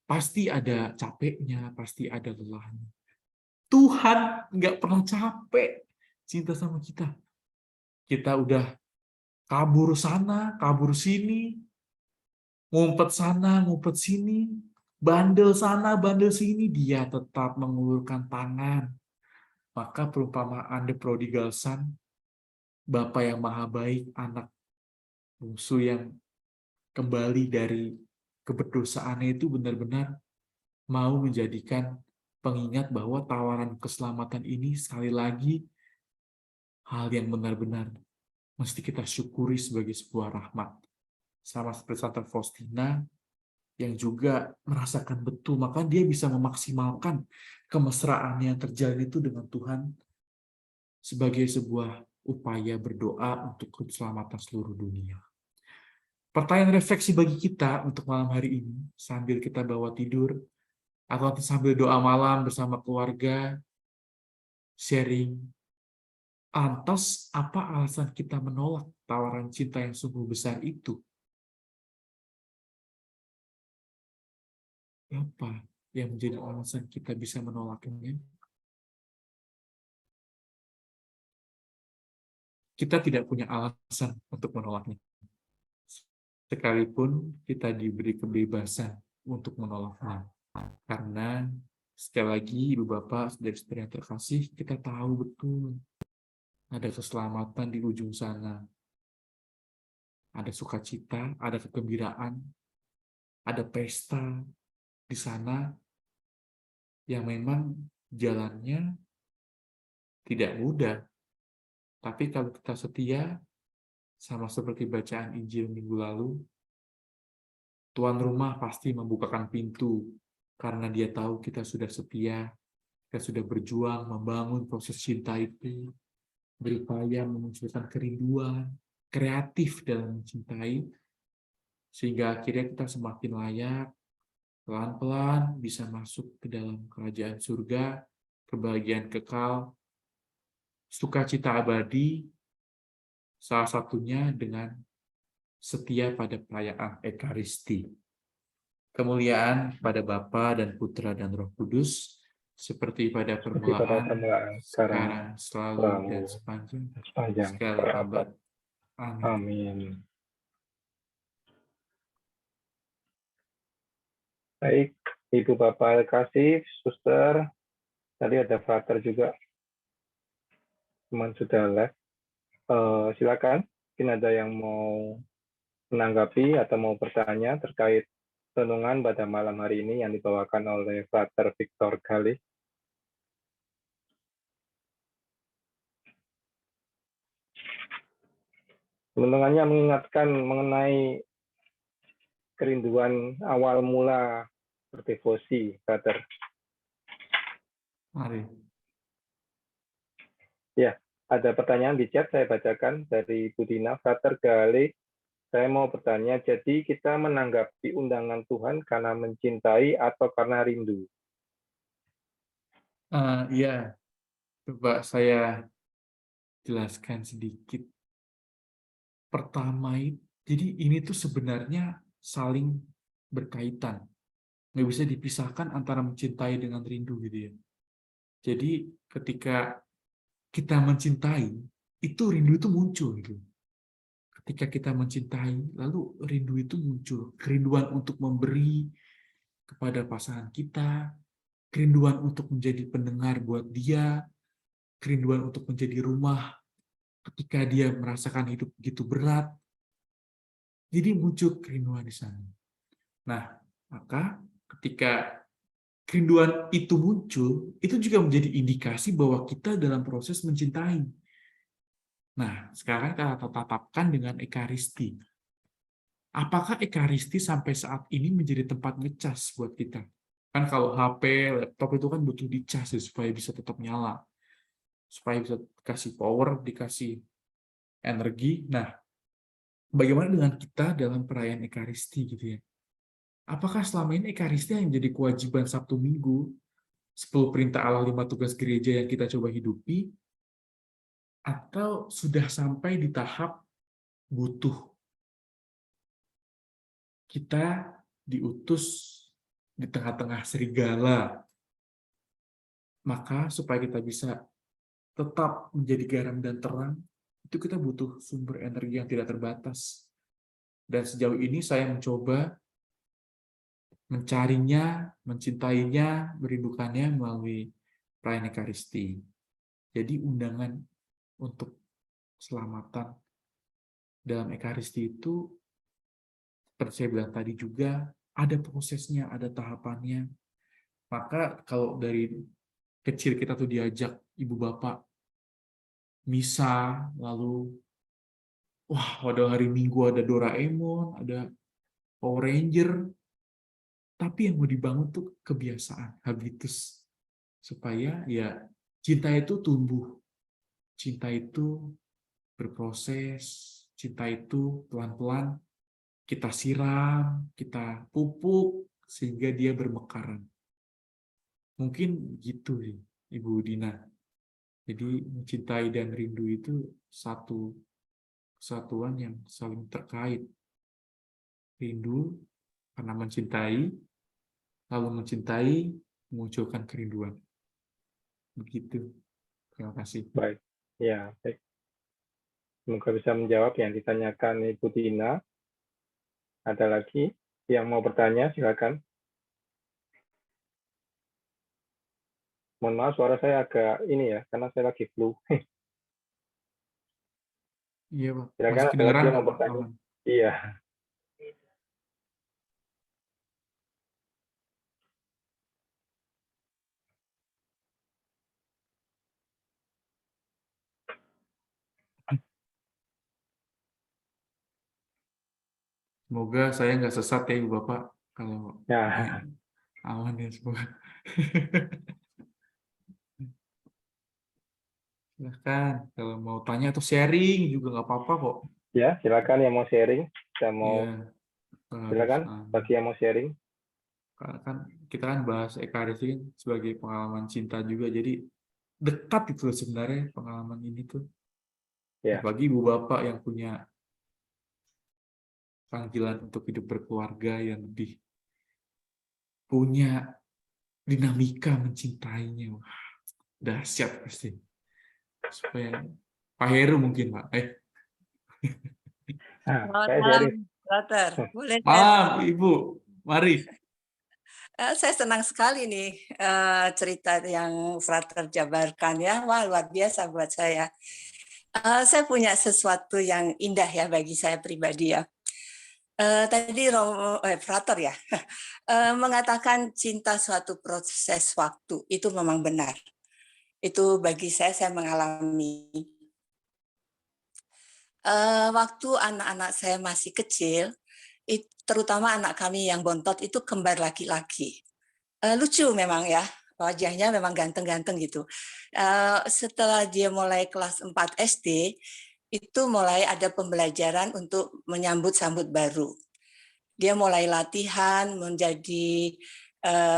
pasti ada capeknya, pasti ada lelahnya. Tuhan nggak pernah capek cinta sama kita. Kita udah kabur sana, kabur sini, ngumpet sana, ngumpet sini, bandel sana, bandel sini, dia tetap mengulurkan tangan. Maka perumpamaan The Prodigal Son, Bapa yang maha baik, anak bungsu yang kembali dari keberdosaannya itu benar-benar mau menjadikan pengingat bahwa tawaran keselamatan ini sekali lagi hal yang benar-benar mesti kita syukuri sebagai sebuah rahmat. Sama seperti Santa Faustina yang juga merasakan betul, maka dia bisa memaksimalkan kemesraan yang terjadi itu dengan Tuhan sebagai sebuah upaya berdoa untuk keselamatan seluruh dunia. Pertanyaan refleksi bagi kita untuk malam hari ini, sambil kita bawa tidur, atau sambil doa malam bersama keluarga, sharing, lantas apa alasan kita menolak tawaran cinta yang sungguh besar itu? Apa yang menjadi alasan kita bisa menolaknya? Kita tidak punya alasan untuk menolaknya. Sekalipun kita diberi kebebasan untuk menolaknya. Karena sekali lagi Ibu Bapak, saudara-saudara yang terkasih, kita tahu betul ada keselamatan di ujung sana. Ada sukacita, ada kegembiraan, ada pesta di sana yang memang jalannya tidak mudah. Tapi kalau kita setia, sama seperti bacaan Injil minggu lalu, tuan rumah pasti membukakan pintu karena dia tahu kita sudah setia, kita sudah berjuang membangun proses cinta itu, berupaya memunculkan kerinduan, kreatif dalam mencintai, sehingga akhirnya kita semakin layak, pelan-pelan bisa masuk ke dalam kerajaan surga, kebahagiaan kekal, sukacita abadi, salah satunya dengan setia pada perayaan Ekaristi. Kemuliaan pada Bapa dan Putra dan Roh Kudus, seperti pada permulaan, sekarang, selalu, dan sepanjang segala abad. Amin. Amin. Baik, Ibu Bapak kasih, Suster. Tadi ada Frater juga. Teman sudah live. Silakan, mungkin ada yang mau menanggapi atau mau bertanya terkait renungan pada malam hari ini yang dibawakan oleh Frater Victor Galih. Renungannya mengingatkan mengenai kerinduan awal mula berdevosi, Frater. Mari. Ya, ada pertanyaan di chat, saya bacakan dari Budina. Frater Galih, saya mau bertanya, jadi kita menanggapi undangan Tuhan karena mencintai atau karena rindu? Iya, coba saya jelaskan sedikit. Pertama, jadi ini tuh sebenarnya saling berkaitan. Nggak bisa dipisahkan antara mencintai dengan rindu gitu ya. Jadi ketika kita mencintai, itu rindu itu muncul gitu. Ketika kita mencintai, lalu rindu itu muncul. Kerinduan untuk memberi kepada pasangan kita, kerinduan untuk menjadi pendengar buat dia, kerinduan untuk menjadi rumah ketika dia merasakan hidup begitu berat. Jadi muncul kerinduan di sana. Nah, maka ketika kerinduan itu muncul, itu juga menjadi indikasi bahwa kita dalam proses mencintai. Nah, sekarang kita tetapkan dengan Ekaristi. Apakah Ekaristi sampai saat ini menjadi tempat ngecas buat kita? Kan kalau HP, laptop itu kan butuh dicas ya, supaya bisa tetap nyala. Supaya bisa dikasih power, dikasih energi. Nah, bagaimana dengan kita dalam perayaan Ekaristi gitu ya? Apakah selama ini Ekaristi yang jadi kewajiban Sabtu Minggu, 10 perintah Allah, 5 tugas gereja yang kita coba hidupi, atau sudah sampai di tahap butuh kita diutus di tengah-tengah serigala, maka supaya kita bisa tetap menjadi garam dan terang, itu kita butuh sumber energi yang tidak terbatas. Dan sejauh ini saya mencoba mencarinya, mencintainya, merindukannya melalui perayaan Ekaristi. Jadi undangan untuk keselamatan dalam Ekaristi itu, seperti saya bilang tadi juga, ada prosesnya, ada tahapannya. Maka kalau dari kecil kita tuh diajak ibu bapak misa, lalu wah pada hari Minggu ada Doraemon, ada Power Ranger, tapi yang mau dibangun tuh kebiasaan, habitus, supaya ya cinta itu tumbuh, cinta itu berproses, cinta itu pelan-pelan kita siram, kita pupuk sehingga dia bermekaran. Mungkin gitu sih, Ibu Dina. Jadi mencintai dan rindu itu satu kesatuan yang saling terkait. Rindu karena mencintai, lalu mencintai memunculkan kerinduan. Begitu. Terima kasih. Baik. Ya, baik. Semoga bisa menjawab yang ditanyakan Ibu Dina. Ada lagi yang mau bertanya, silakan. Mohon maaf, suara saya agak ini ya, karena saya lagi flu. Iya, Pak. Silakan Masih ada lagi kedengeran yang nggak, mau Pak? bertanya. Aman. Iya. Semoga saya nggak sesat ya, Ibu Bapak. Kalau Nah, aman ya semua. Silahkan. Kalau mau tanya atau sharing juga nggak apa-apa kok. ya, silakan yang mau sharing. Saya Iya, mau nggak harus. silakan bagi yang mau sharing. Karena kan kita kan bahas Ekaristi kan sebagai pengalaman cinta juga. Jadi dekat itu loh sebenarnya pengalaman ini tuh. Ya, Apalagi Ibu Bapak yang punya panggilan untuk hidup berkeluarga yang lebih punya dinamika mencintainya. Wah, dahsyat pasti. Supaya Pak Heru mungkin, Pak. nah, Selamat saya malam, sharing. Frater. Boleh saya Malam, Ibu. Mari. saya senang sekali nih cerita yang Frater jabarkan ya. Wah, luar biasa buat saya. Saya punya sesuatu yang indah ya bagi saya pribadi ya. Tadi Frater ya mengatakan cinta suatu proses waktu itu memang benar. Itu bagi saya mengalami. Waktu anak-anak saya masih kecil, terutama anak kami yang bontot itu kembar laki-laki. Lucu memang ya, wajahnya memang ganteng-ganteng gitu. Setelah dia mulai kelas 4 SD, itu mulai ada pembelajaran untuk menyambut sambut baru. Dia mulai latihan menjadi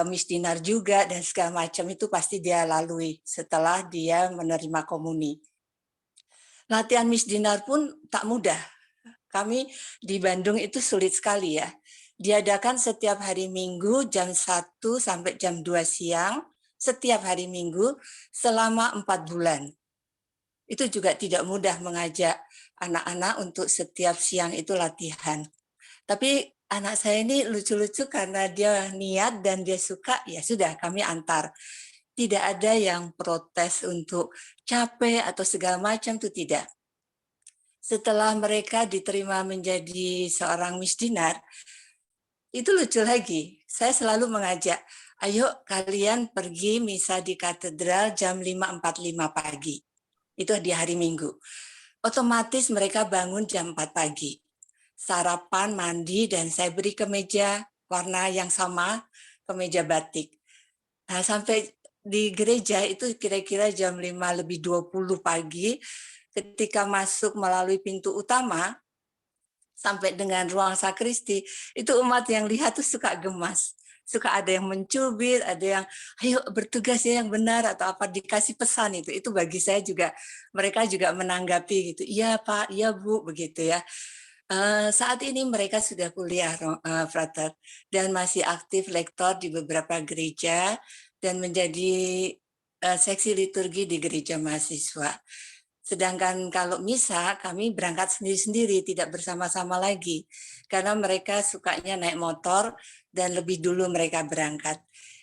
Miss Dinar juga dan segala macam itu pasti dia lalui setelah dia menerima komuni. Latihan Miss Dinar pun tak mudah. Kami di Bandung itu sulit sekali ya. Diadakan setiap hari Minggu jam 1 sampai jam 2 siang, setiap hari Minggu selama 4 bulan. Itu juga tidak mudah mengajak anak-anak untuk setiap siang itu latihan. Tapi anak saya ini lucu-lucu karena dia niat dan dia suka, ya sudah kami antar. Tidak ada yang protes untuk capek atau segala macam, itu tidak. Setelah mereka diterima menjadi seorang Miss Dinar, itu lucu lagi. Saya selalu mengajak, ayo kalian pergi misa di katedral jam 5.45 pagi. Itu di hari Minggu. Otomatis mereka bangun jam 4 pagi. sarapan, mandi, dan saya beri kemeja warna yang sama, kemeja batik. Nah, sampai di gereja itu kira-kira jam 5:20 pagi, ketika masuk melalui pintu utama, sampai dengan ruang sakristi, itu umat yang lihat tuh suka gemas. Suka ada yang mencubit, ada yang ayo bertugas ya yang benar atau apa dikasih pesan itu. Itu bagi saya juga mereka juga menanggapi gitu. Iya Pak, iya Bu, begitu ya. Saat ini mereka sudah kuliah, Frater, dan masih aktif lektor di beberapa gereja dan menjadi seksi liturgi di gereja mahasiswa. Sedangkan kalau misa, kami berangkat sendiri-sendiri, tidak bersama-sama lagi. Karena mereka sukanya naik motor dan lebih dulu mereka berangkat.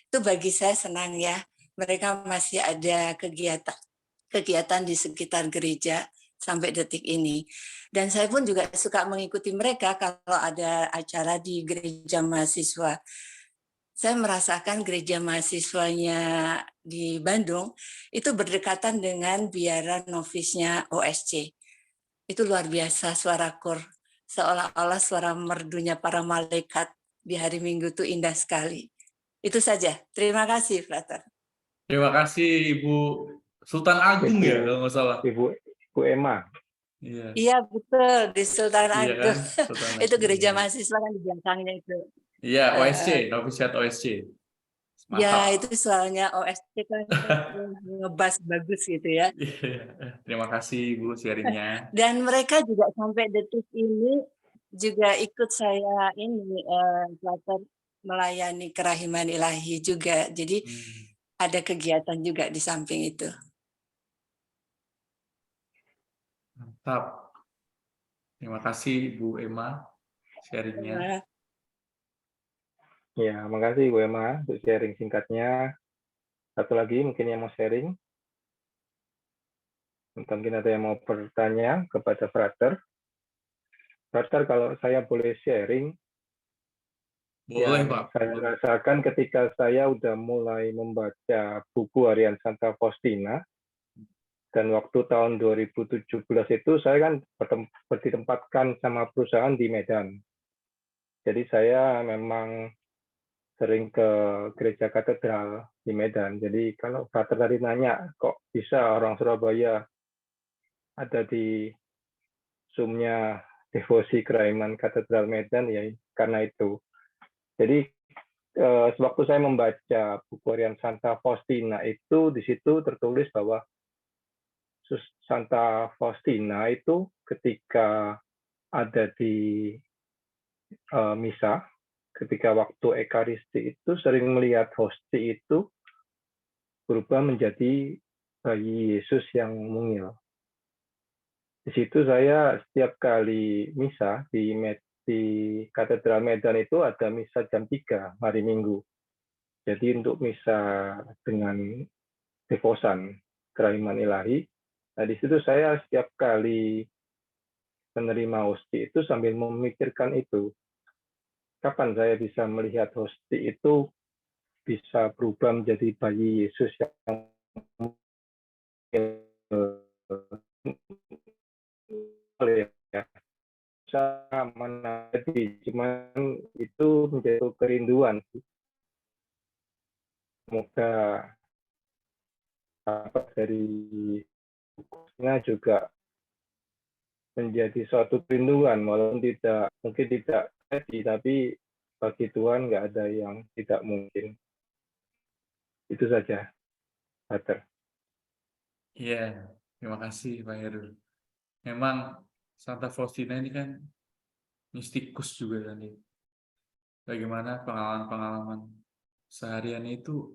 Itu bagi saya senang ya, mereka masih ada kegiatan di sekitar gereja sampai detik ini. Dan saya pun juga suka mengikuti mereka kalau ada acara di gereja mahasiswa. Saya merasakan gereja mahasiswanya di Bandung itu berdekatan dengan biara novisnya OSC. Itu luar biasa suara kor, seolah-olah suara merdunya para malaikat di hari Minggu itu indah sekali. Itu saja. Terima kasih, Frater. Terima kasih Ibu Sultan Agung ya kalau nggak salah. Ibu Emma. Iya. Iya betul di Sultan Iya Agung. kan? Sultan Itu Agung. gereja mahasiswa kan di belakangnya itu. Iya, OSC, novisiat OSC. Ya Mantap. itu soalnya OSC kan ngebas bagus gitu ya. Iya. Terima kasih Bu sharingnya. Dan mereka juga sampai detik ini juga ikut saya ini Frater melayani kerahiman ilahi juga. Jadi ada kegiatan juga di samping itu. Mantap. Terima kasih Bu Emma sharingnya. Ya, makasih Bu Emma untuk sharing singkatnya. Satu lagi mungkin yang mau sharing. Mungkin ada yang mau bertanya kepada Frater. Frater, kalau saya boleh sharing, Boleh yang Pak. saya rasakan ketika saya udah mulai membaca buku harian Santa Faustina, dan waktu tahun 2017 itu saya kan ditempatkan sama perusahaan di Medan. Jadi saya memang sering ke gereja katedral di Medan. Jadi kalau Frater tadi nanya, kok bisa orang Surabaya ada di Zoom-nya devosi kerahiman katedral Medan, ya karena itu. Jadi sewaktu saya membaca buku harian Santa Faustina itu, di situ tertulis bahwa Santa Faustina itu ketika ada di misa, ketika waktu Ekaristi itu sering melihat hosti itu berubah menjadi bayi Yesus yang mungil. Di situ saya setiap kali misa di Katedral Medan itu ada misa jam 3 hari Minggu. Jadi untuk misa dengan devosan kerahiman ilahi, nah di situ saya setiap kali menerima hosti itu sambil memikirkan itu, kapan saya bisa melihat hosti itu bisa berubah menjadi bayi Yesus yang ya sama cuman itu menjadi kerinduan. Semoga dari bukunya juga menjadi suatu kerinduan, walaupun mungkin tidak jadi, tapi bagi Tuhan nggak ada yang tidak mungkin. Itu saja, Pater. Iya, terima kasih Pak Heru. Memang Santa Faustina ini kan mistikus juga kan. Bagaimana pengalaman-pengalaman seharian itu,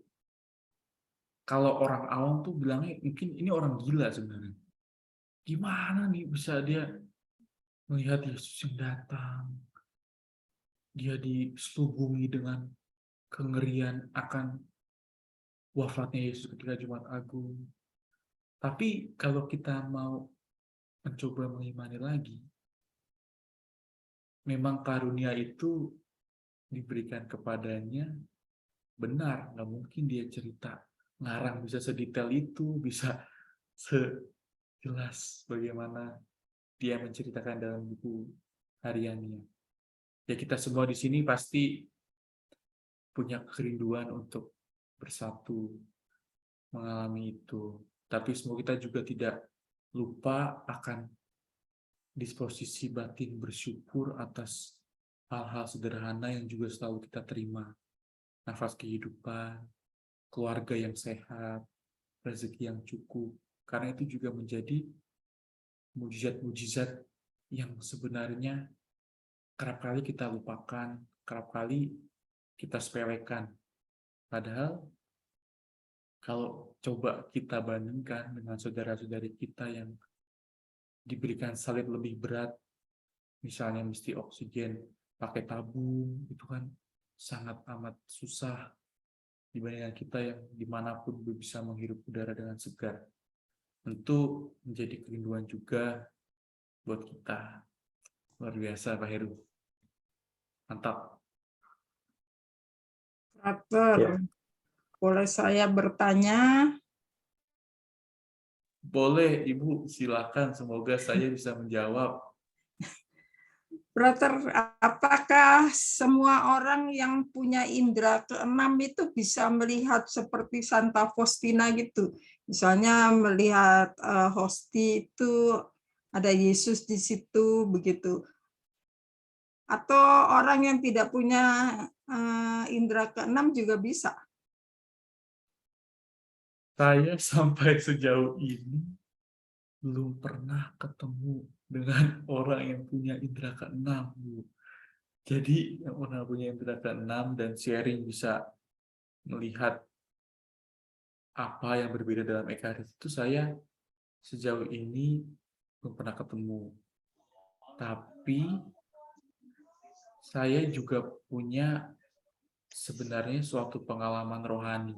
kalau orang awam tuh bilangnya mungkin ini orang gila sebenarnya. Gimana nih bisa dia melihat Yesus yang datang, dia diselubungi dengan kengerian akan wafatnya Yesus ketika Jumat Agung. Tapi kalau kita mau mencoba mengimani lagi, memang karunia itu diberikan kepadanya benar, nggak mungkin dia cerita ngarang bisa sedetail itu, bisa sejelas bagaimana dia menceritakan dalam buku hariannya. Ya kita semua di sini pasti punya kerinduan untuk bersatu, mengalami itu. Tapi semoga kita juga tidak lupa akan disposisi batin bersyukur atas hal-hal sederhana yang juga selalu kita terima. Nafas kehidupan, keluarga yang sehat, rezeki yang cukup. Karena itu juga menjadi mujizat-mujizat yang sebenarnya kerap kali kita lupakan, kerap kali kita sepelekan. Padahal kalau coba kita bandingkan dengan saudara-saudari kita yang diberikan salib lebih berat, misalnya mesti oksigen pakai tabung, itu kan sangat amat susah dibandingkan kita yang dimanapun bisa menghirup udara dengan segar. Tentu menjadi kerinduan juga buat kita. Luar biasa Pak Heru. Mantap. Frater, Ya. boleh saya bertanya? Boleh Ibu, silakan. Semoga saya bisa menjawab. Frater, apakah semua orang yang punya indera keenam itu bisa melihat seperti Santa Faustina gitu? Misalnya melihat hosti itu ada Yesus di situ begitu. Atau orang yang tidak punya indera keenam juga bisa? Saya sampai sejauh ini belum pernah ketemu dengan orang yang punya indera keenam, Bu. Jadi yang pernah punya indera keenam dan sharing bisa melihat apa yang berbeda dalam Ekaristi itu saya sejauh ini belum pernah ketemu. Tapi saya juga punya sebenarnya suatu pengalaman rohani.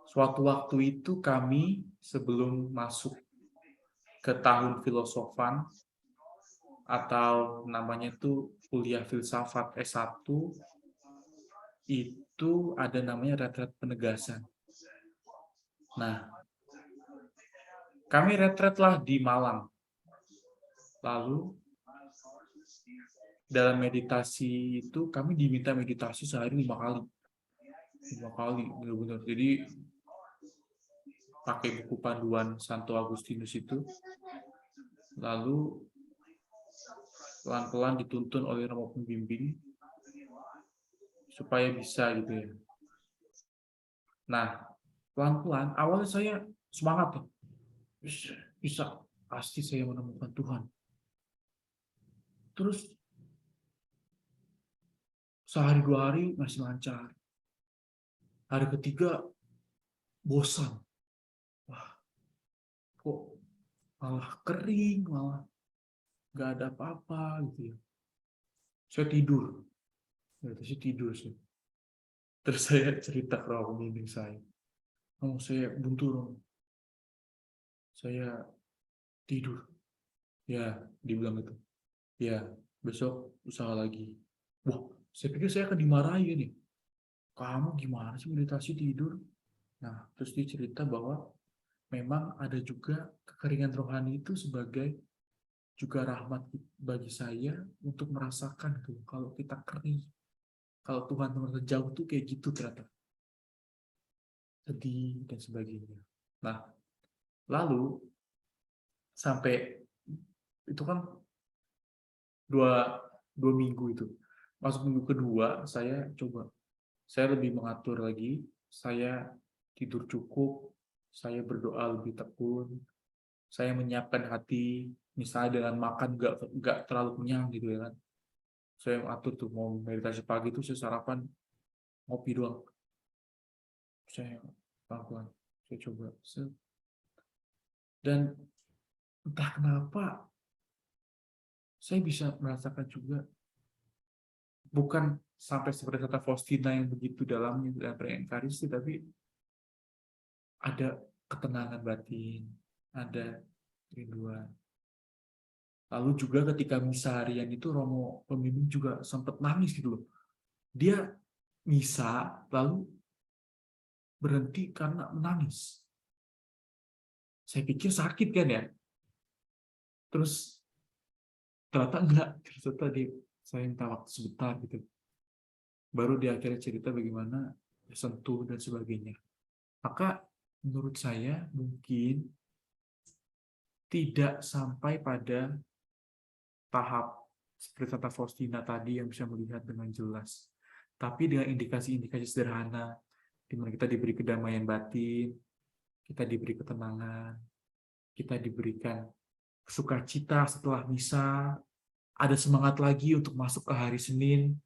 Suatu waktu itu kami sebelum masuk ke tahun filosofan atau namanya itu kuliah filsafat S1, itu ada namanya retret penegasan. Nah, kami retret lah di Malang. Lalu dalam meditasi itu kami diminta meditasi sehari 5 kali. 5 kali, benar-benar. Jadi pakai buku panduan Santo Agustinus itu, lalu pelan-pelan dituntun oleh Romo Pembimbing supaya bisa gitu ya. Nah, pelan-pelan awalnya saya semangat tuh. Bisa, pasti saya menemukan Tuhan. Terus sehari 2 hari masih lancar. Hari ketiga bosan. Wah, kok malah kering, malah nggak ada apa-apa gitu ya. Saya tidur. Saya tidur sih. Terus saya cerita ke Romo Pembimbing saya. Oh, saya buntu, Romo. Saya tidur. Ya, dibilang gitu. Ya, besok usaha lagi. Wah, saya pikir saya akan dimarahi nih. Kamu gimana sih meditasi tidur? Nah, terus dia cerita bahwa memang ada juga kekeringan rohani itu sebagai juga rahmat bagi saya untuk merasakan tuh kalau kita kering. Kalau Tuhan terlalu jauh tuh kayak gitu ternyata. Sedih dan sebagainya. Nah, lalu sampai itu kan dua minggu itu. Masuk minggu kedua, saya lebih mengatur lagi, saya tidur cukup, saya berdoa lebih tekun, saya menyiapkan hati, misalnya dengan makan nggak terlalu kenyang gitu ya kan. Saya atur tuh mau meditasi pagi itu saya sarapan ngopi doang. Saya pelan-pelan, saya coba. Dan entah kenapa saya bisa merasakan juga bukan sampai seperti kata Faustina yang begitu dalamnya dalam Ekaristi, tapi ada ketenangan batin, ada kerinduan. Lalu juga ketika misa harian itu Romo Pembimbing juga sempat nangis gitu loh. Dia misa lalu berhenti karena menangis. Saya pikir sakit kan ya. Terus ternyata enggak, ternyata saya minta waktu sebentar gitu. Baru di akhirnya cerita bagaimana sentuh dan sebagainya. Maka menurut saya mungkin tidak sampai pada tahap seperti kata Faustina tadi yang bisa melihat dengan jelas. Tapi dengan indikasi-indikasi sederhana, di mana kita diberi kedamaian batin, kita diberi ketenangan, kita diberikan sukacita setelah misa, ada semangat lagi untuk masuk ke hari Senin,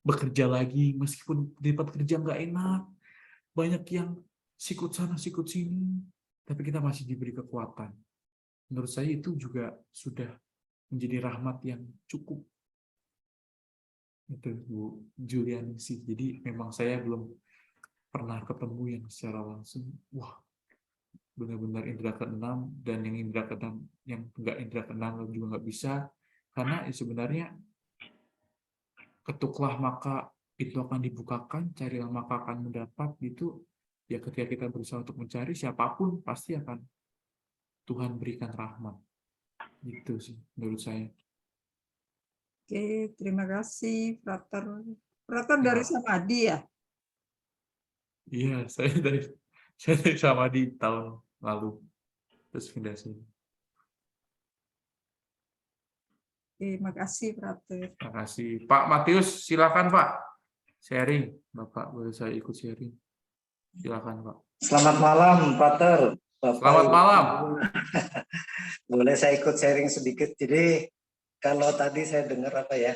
bekerja lagi, meskipun di tempat kerja nggak enak, banyak yang sikut sana, sikut sini, tapi kita masih diberi kekuatan. Menurut saya itu juga sudah menjadi rahmat yang cukup. Itu Bu Juliani sih. Jadi memang saya belum pernah ketemu yang secara langsung, wah, benar-benar indera keenam, dan yang indera keenam, yang enggak indera keenam juga nggak bisa, karena sebenarnya ketuklah maka itu akan dibukakan, carilah maka akan mendapat, gitu. Ya ketika kita berusaha untuk mencari, siapapun pasti akan Tuhan berikan rahmat. Gitu sih menurut saya. Oke, terima kasih, Frater. Frater Ya. dari Samadi ya? Iya, saya dari sama di tahun lalu terus pindah sini. Terima kasih, Frater. Terima kasih. Pak Matius, silakan Pak. Sharing, Bapak, boleh saya ikut sharing? Silakan Pak. Selamat malam, Pater. Selamat malam. Boleh saya ikut sharing sedikit. Jadi kalau tadi saya dengar apa ya,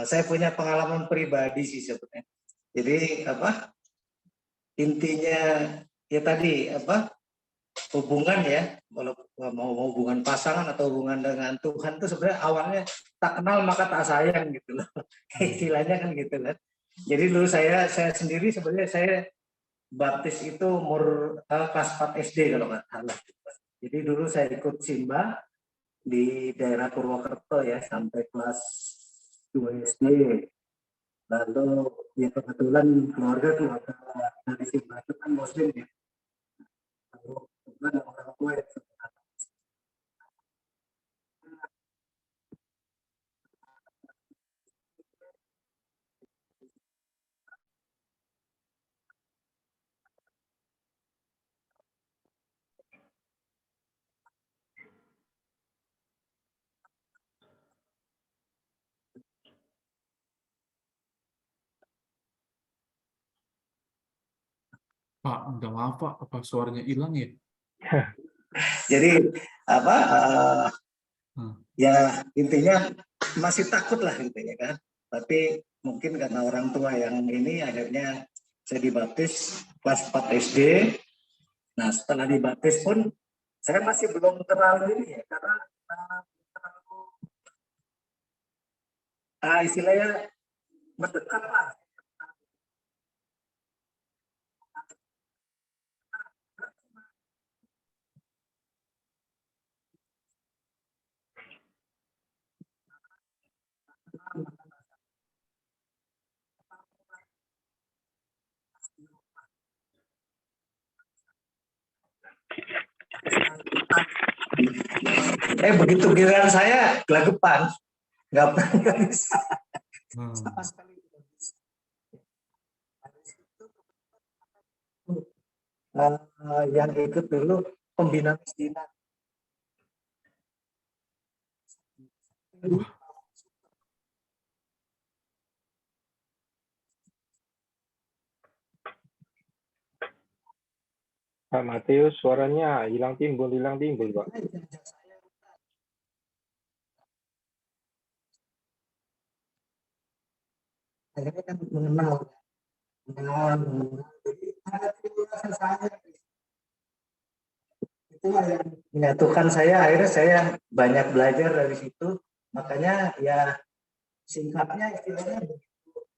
saya punya pengalaman pribadi sih sebenarnya. Jadi apa? Intinya ya tadi apa? Hubungan ya, kalau mau hubungan pasangan atau hubungan dengan Tuhan itu sebenarnya awalnya tak kenal maka tak sayang gitu loh. Istilahnya kan gitu kan. Jadi dulu saya sendiri sebenarnya saya baptis itu umur kelas 4 SD kalau nggak salah. Jadi dulu saya ikut Simba di daerah Purwokerto ya sampai kelas 2 SD. Lalu ya kebetulan keluarga dari Simba itu kan Muslim ya. Lalu kebetulan orang tua yang Pak, udah maaf Pak, apa suaranya hilang ya? jadi apa ya intinya masih takut lah intinya kan. Tapi mungkin karena orang tua yang ini akhirnya saya dibaptis kelas 4 SD. Nah setelah dibaptis pun saya masih belum terlalu ini ya karena istilahnya mendekat lah. Begitu giliran saya gelagapan, nggak bisa sama sekali. Yang ikut dulu pembina misdinan. Pak Matius, suaranya hilang timbul Pak. Akhirnya kan mengenal. Jadi ada kebiasaan saya. Itulah yang menyatukan saya. Akhirnya saya banyak belajar dari situ. Makanya ya singkatnya istilahnya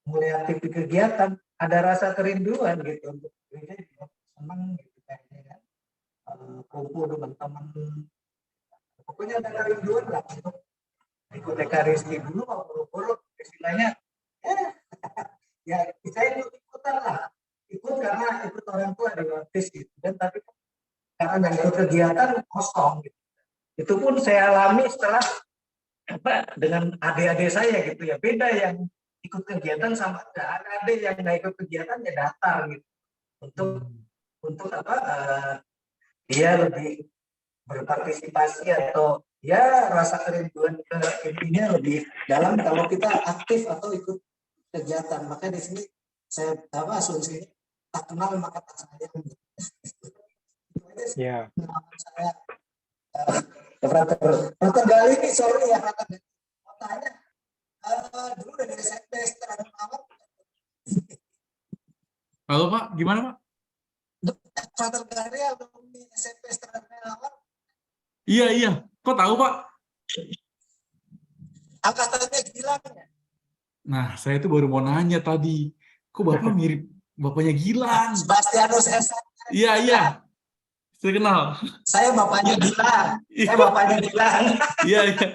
mulai aktif di kegiatan ada rasa kerinduan gitu untuk gereja, senang gitu kayaknya kan, kumpul dengan teman, pokoknya ada kerinduan lah untuk ikut ekaristi dulu mau buru-buru istilahnya ya saya ikutan lah, ikut karena ikut orang tua di baptis gitu dan tapi karena nggak ikut kegiatan kosong gitu. Itu pun saya alami setelah dengan adik-adik saya gitu ya, beda yang ikut kegiatan sama ada adik yang nggak ikut kegiatan ya datar gitu untuk apa dia lebih berpartisipasi atau ya rasa kerinduan ke ininya lebih dalam kalau kita aktif atau ikut kegiatan. Makanya di sini saya apa asumsinya tak kenal maka tak sayang. Ya, Saya Brother Gali ini sorry ya Brother Gali. Mau tanya dulu dari SMP setelah awal Halo Pak, gimana Pak? Brother Gali alumni SMP setelah awal Iya, iya. Kok tahu Pak? angkatannya Gilang ya. Nah, saya tuh baru mau nanya tadi. Kok Bapak mirip bapaknya Gilang? Sebastianus S. Iya, iya. Saya kenal. Saya bapaknya Gilang. Saya bapaknya Gilang. Iya, iya.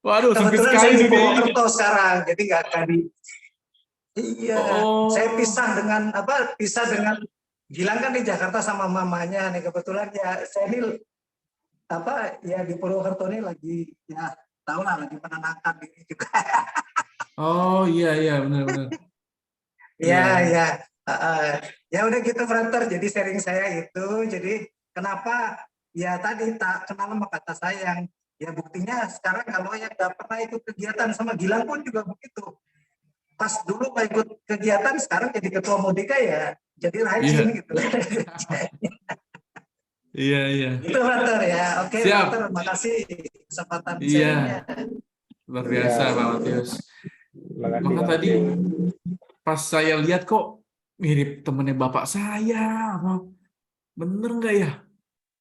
Waduh, sempit Kebetulan sekali saya di dunia ini. Purwokerto sekarang, jadi nggak di. Iya, Oh. saya pisah dengan Gilang kan di Jakarta sama mamanya nih kebetulan ya saya ini apa ya di Purwokerto ini lagi ya tahu lah lagi menenangkan diri juga. Oh, iya, iya, benar-benar. Iya, ya. Ya udah gitu Franter. Jadi sharing saya itu. Jadi kenapa ya tadi tak kenal sama kata sayang. Ya buktinya sekarang kalau yang nggak pernah ikut kegiatan sama Gilang pun juga begitu. Pas dulu nggak ikut kegiatan, sekarang jadi ketua Modika ya. Jadi rajin gitu. Iya, iya. Itu Franter ya. Oke Siap. Franter, makasih kesempatan Iya. sharingnya. Luar biasa Iya. Pak Matius. terima kasih Maka Bang tadi Matius. pas saya lihat kok mirip temennya bapak saya. Bener nggak ya?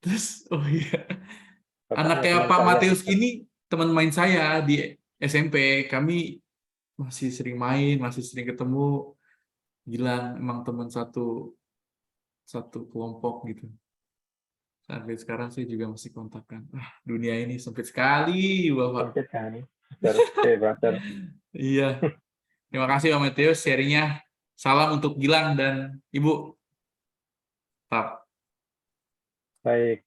Terus, oh iya. Bapaknya Anaknya teman Pak saya. Matius ini teman main saya di SMP. Kami masih sering main, masih sering ketemu. Gilang emang teman satu kelompok gitu. Sampai sekarang saya juga masih kontakkan. Dunia ini sempit sekali, Bapak. Sempit kan? Brother. Iya. Terima kasih Pak Matius sharingnya. Salam untuk Gilang dan Ibu. Pak. Baik.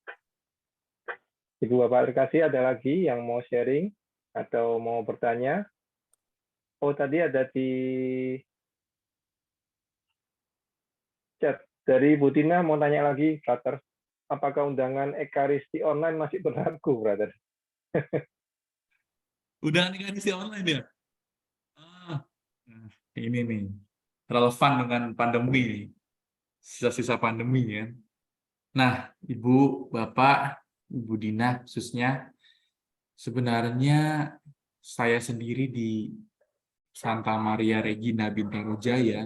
Ibu Bapak terkasih, ada lagi yang mau sharing atau mau bertanya? Oh, tadi ada di chat dari Bu Tina mau tanya lagi, Brother. Apakah undangan Ekaristi online masih berlaku, Brother? Udah nih kan isi online ya? Ini nih. Relevan dengan pandemi nih. Sisa-sisa pandemi kan. Nah, Ibu, Bapak, Ibu Dina khususnya, sebenarnya saya sendiri di Santa Maria Regina Bintaro Jaya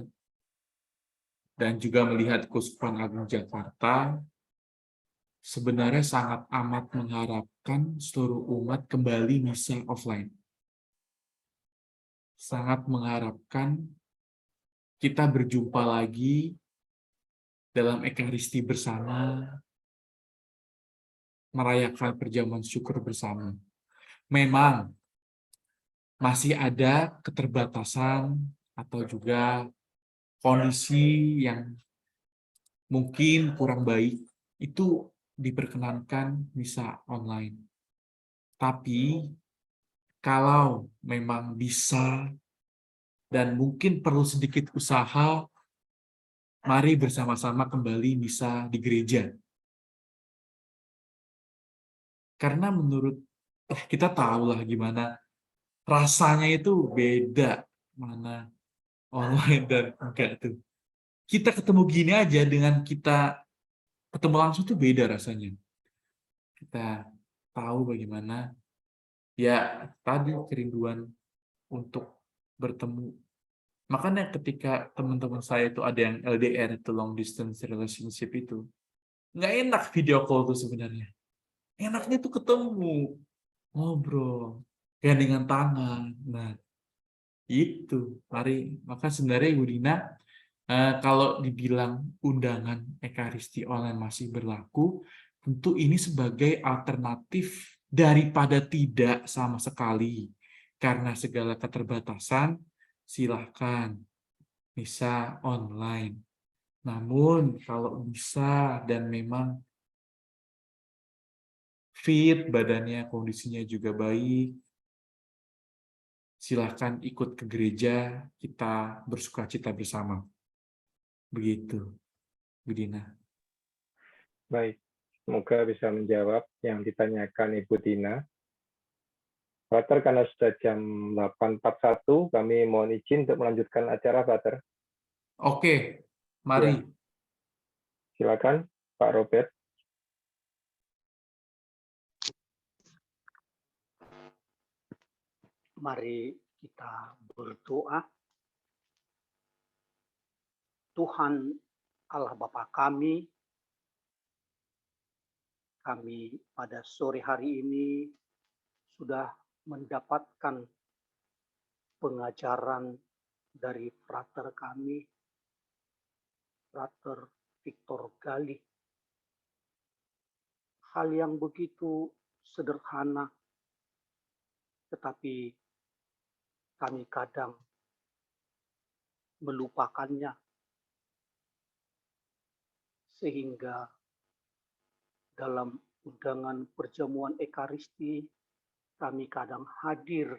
dan juga melihat Keuskupan Agung Jakarta sebenarnya sangat amat mengharapkan seluruh umat kembali misa offline. Sangat mengharapkan kita berjumpa lagi dalam Ekaristi bersama, merayakan perjamuan syukur bersama. Memang masih ada keterbatasan atau juga kondisi yang mungkin kurang baik, itu diperkenankan misa online. Tapi kalau memang bisa dan mungkin perlu sedikit usaha, mari bersama-sama kembali misa di gereja. Karena menurut kita tahu lah gimana rasanya itu beda mana online dan enggak tuh. Kita ketemu gini aja dengan kita ketemu langsung tuh beda rasanya. Kita tahu bagaimana ya tadi kerinduan untuk bertemu. Makanya ketika teman-teman saya itu ada yang LDR itu long distance relationship itu, nggak enak video call tuh sebenarnya. Enaknya tuh ketemu, ngobrol, gandengan tangan. Nah, itu. Maka sebenarnya Ibu Dina, kalau dibilang undangan Ekaristi online masih berlaku, tentu ini sebagai alternatif daripada tidak sama sekali. Karena segala keterbatasan, silahkan misa online. Namun kalau bisa dan memang fit, badannya, kondisinya juga baik, silahkan ikut ke gereja, kita bersukacita bersama. Begitu, Bu Dina. Baik, semoga bisa menjawab yang ditanyakan Ibu Dina. Frater, karena sudah jam 8.41, kami mohon izin untuk melanjutkan acara, Frater. Oke, mari. Silakan, Pak Robert. Mari kita berdoa. Tuhan Allah Bapa kami pada sore hari ini sudah mendapatkan pengajaran dari frater kami, Frater Victor Gali. Hal yang begitu sederhana, tetapi kami kadang melupakannya, sehingga dalam undangan perjamuan Ekaristi kami kadang hadir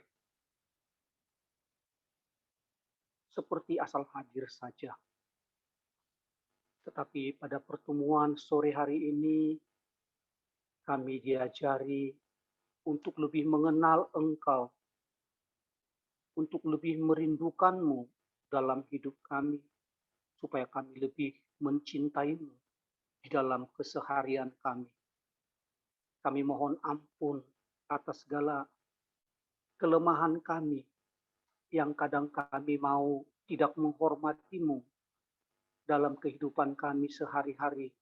seperti asal hadir saja. Tetapi pada pertemuan sore hari ini kami diajari untuk lebih mengenal Engkau, untuk lebih merindukanmu dalam hidup kami, supaya kami lebih mencintaimu di dalam keseharian kami. Kami mohon ampun atas segala kelemahan kami, yang kadang kami mau tidak menghormatimu dalam kehidupan kami sehari-hari,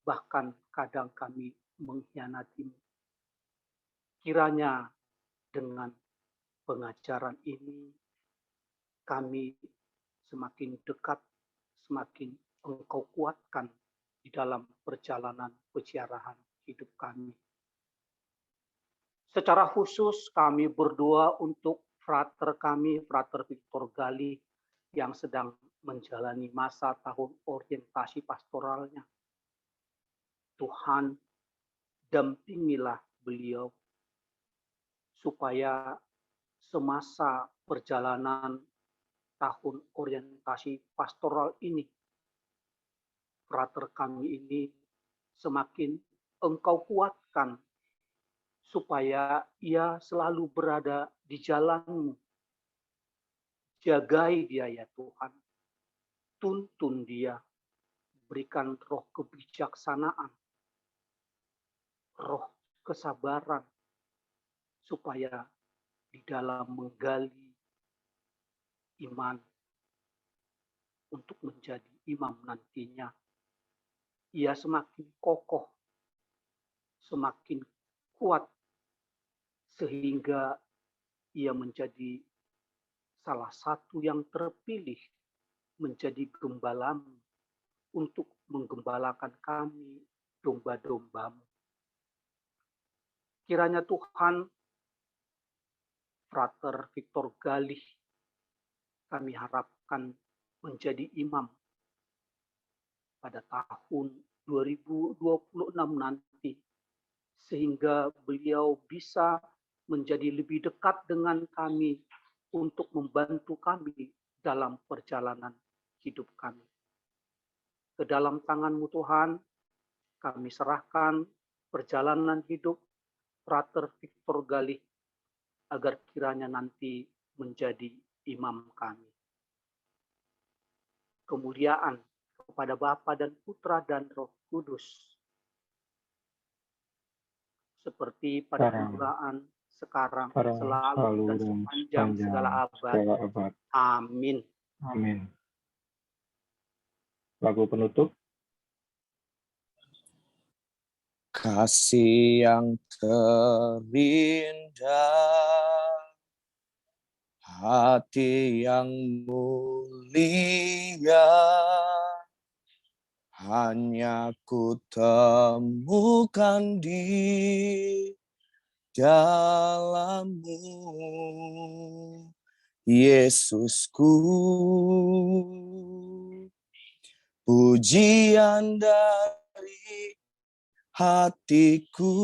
bahkan kadang kami mengkhianatimu. Kiranya dengan pengajaran ini kami semakin dekat, semakin Engkau kuatkan di dalam perjalanan peziarahan hidup kami. Secara khusus kami berdoa untuk frater kami, Frater Victor Gali, yang sedang menjalani masa tahun orientasi pastoralnya. Tuhan, dampingilah beliau supaya semasa perjalanan tahun orientasi pastoral ini, frater kami ini semakin Engkau kuatkan supaya ia selalu berada di jalan-Mu. Jagai dia ya Tuhan, tuntun dia, berikan roh kebijaksanaan, roh kesabaran, supaya di dalam menggali iman untuk menjadi imam nantinya, ia semakin kokoh, semakin kuat, sehingga ia menjadi salah satu yang terpilih menjadi gembalamu untuk menggembalakan kami, domba-dombamu. Kiranya Tuhan, Frater Victor Gali, kami harapkan menjadi imam pada tahun 2026 nanti, sehingga beliau bisa menjadi lebih dekat dengan kami untuk membantu kami dalam perjalanan hidup kami. Ke dalam tangan-Mu Tuhan, kami serahkan perjalanan hidup Frater Victor Gali, agar kiranya nanti menjadi imam kami. Kemuliaan kepada Bapa dan Putra dan Roh Kudus, seperti pada permulaan, sekarang, selalu, dan sepanjang segala abad. Amin. Amin. Lagu penutup. Kasih yang terindah, hati yang mulia, hanya ku temukan di dalam-Mu, Yesusku. Pujian dari hatiku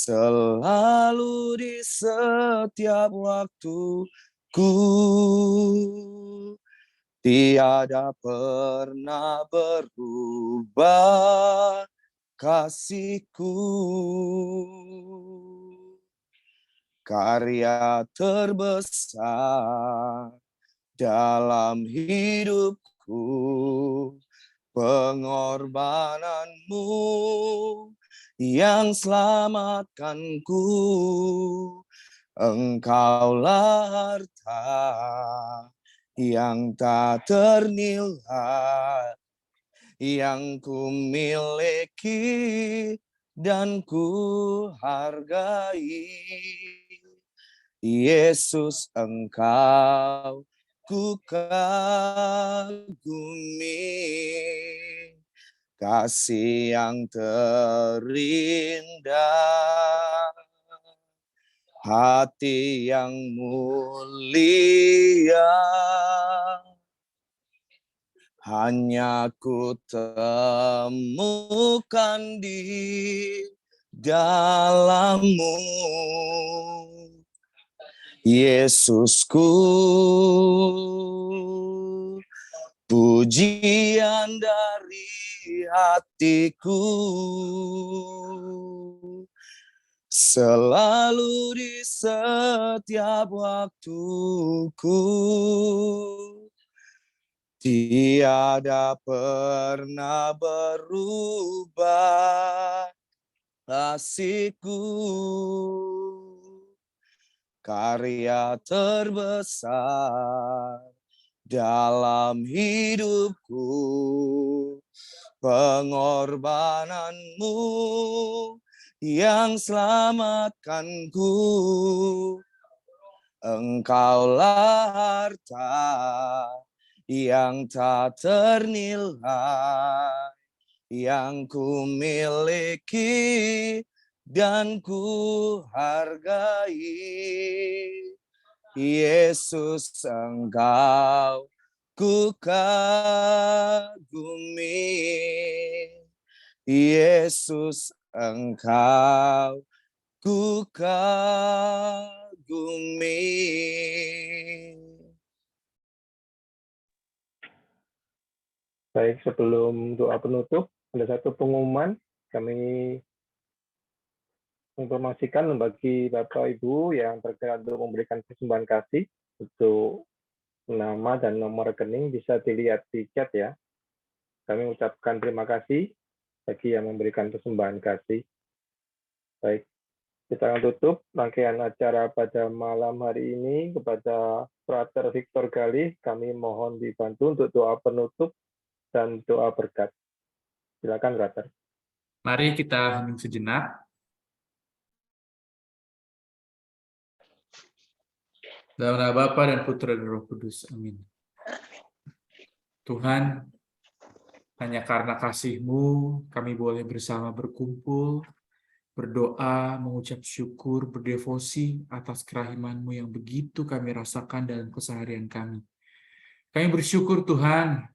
selalu di setiap waktuku, tiada pernah berubah kasih-Ku. Karya terbesar dalam hidupku, pengorbananmu yang selamatkanku. Engkaulah harta yang tak ternilai, yang ku miliki dan ku hargai. Yesus, Engkau ku kagumi, kasih yang terindah, hati yang mulia, hanya ku temukan di dalam-Mu. Yesusku, pujian dari hatiku, selalu di setiap waktuku, tiada pernah berubah kasih-Ku. Karya terbesar dalam hidupku, pengorbananmu yang selamatkanku. Engkaulah harta yang tak ternilai, yang ku miliki dan ku hargai. Yesus, Engkau ku kagumi. Yesus, Engkau ku kagumi. Baik, sebelum doa penutup, ada satu pengumuman. Kami informasikan bagi Bapak Ibu yang tergerak untuk memberikan persembahan kasih, untuk nama dan nomor rekening bisa dilihat di chat ya. Kami ucapkan terima kasih bagi yang memberikan persembahan kasih. Baik, kita akan tutup rangkaian acara pada malam hari ini. Kepada Frater Victor Galih, kami mohon dibantu untuk doa penutup dan doa berkat. Silakan, Frater. Mari kita hening sejenak. Dalam nama Bapa dan Putra dan Roh Kudus. Amin. Tuhan, hanya karena kasih-Mu kami boleh bersama berkumpul, berdoa, mengucap syukur, berdevosi atas kerahiman-Mu yang begitu kami rasakan dalam keseharian kami. Kami bersyukur Tuhan,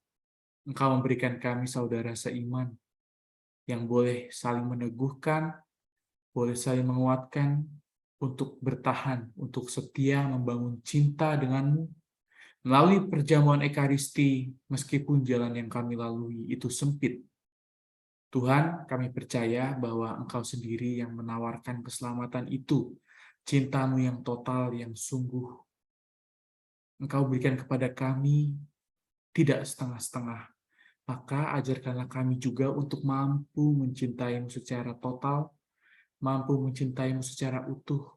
Engkau memberikan kami saudara seiman yang boleh saling meneguhkan, boleh saling menguatkan untuk bertahan, untuk setia membangun cinta denganmu melalui perjamuan Ekaristi, meskipun jalan yang kami lalui itu sempit. Tuhan, kami percaya bahwa Engkau sendiri yang menawarkan keselamatan itu, cinta-Mu yang total, yang sungguh. Engkau berikan kepada kami tidak setengah-setengah. Maka ajarkanlah kami juga untuk mampu mencintai-Mu secara total, mampu mencintai-Mu secara utuh,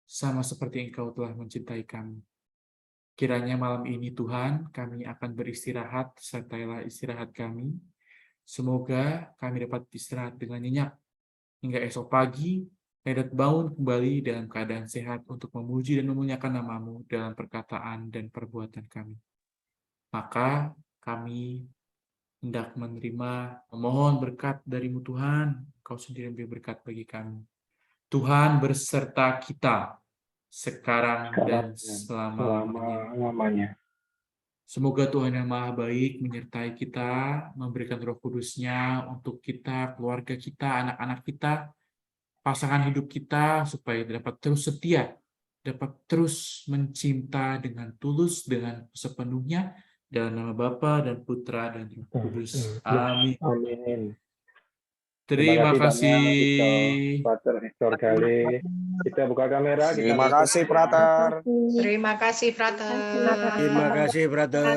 sama seperti Engkau telah mencintai kami. Kiranya malam ini Tuhan, kami akan beristirahat, sertailah istirahat kami. Semoga kami dapat istirahat dengan nyenyak, hingga esok pagi, kami dapat bangun kembali dalam keadaan sehat untuk memuji dan memuliakan nama-Mu dalam perkataan dan perbuatan kami. Maka kami hendak memohon berkat dari-Mu Tuhan, Kau sendiri memberi berkat bagi kami. Tuhan berserta kita, sekarang dan selama-lamanya. Semoga Tuhan yang Maha Baik menyertai kita, memberikan Roh Kudus-Nya untuk kita, keluarga kita, anak-anak kita, pasangan hidup kita supaya dapat terus setia, dapat terus mencinta dengan tulus, dengan sepenuhnya, dalam nama Bapa dan Putra dan Roh Kudus. Amin. Amin. Terima banyak kasih. Frater Hector Gale. Kita buka kamera. Terima kasih, Frater. Terima kasih, Frater. Terima kasih, brother.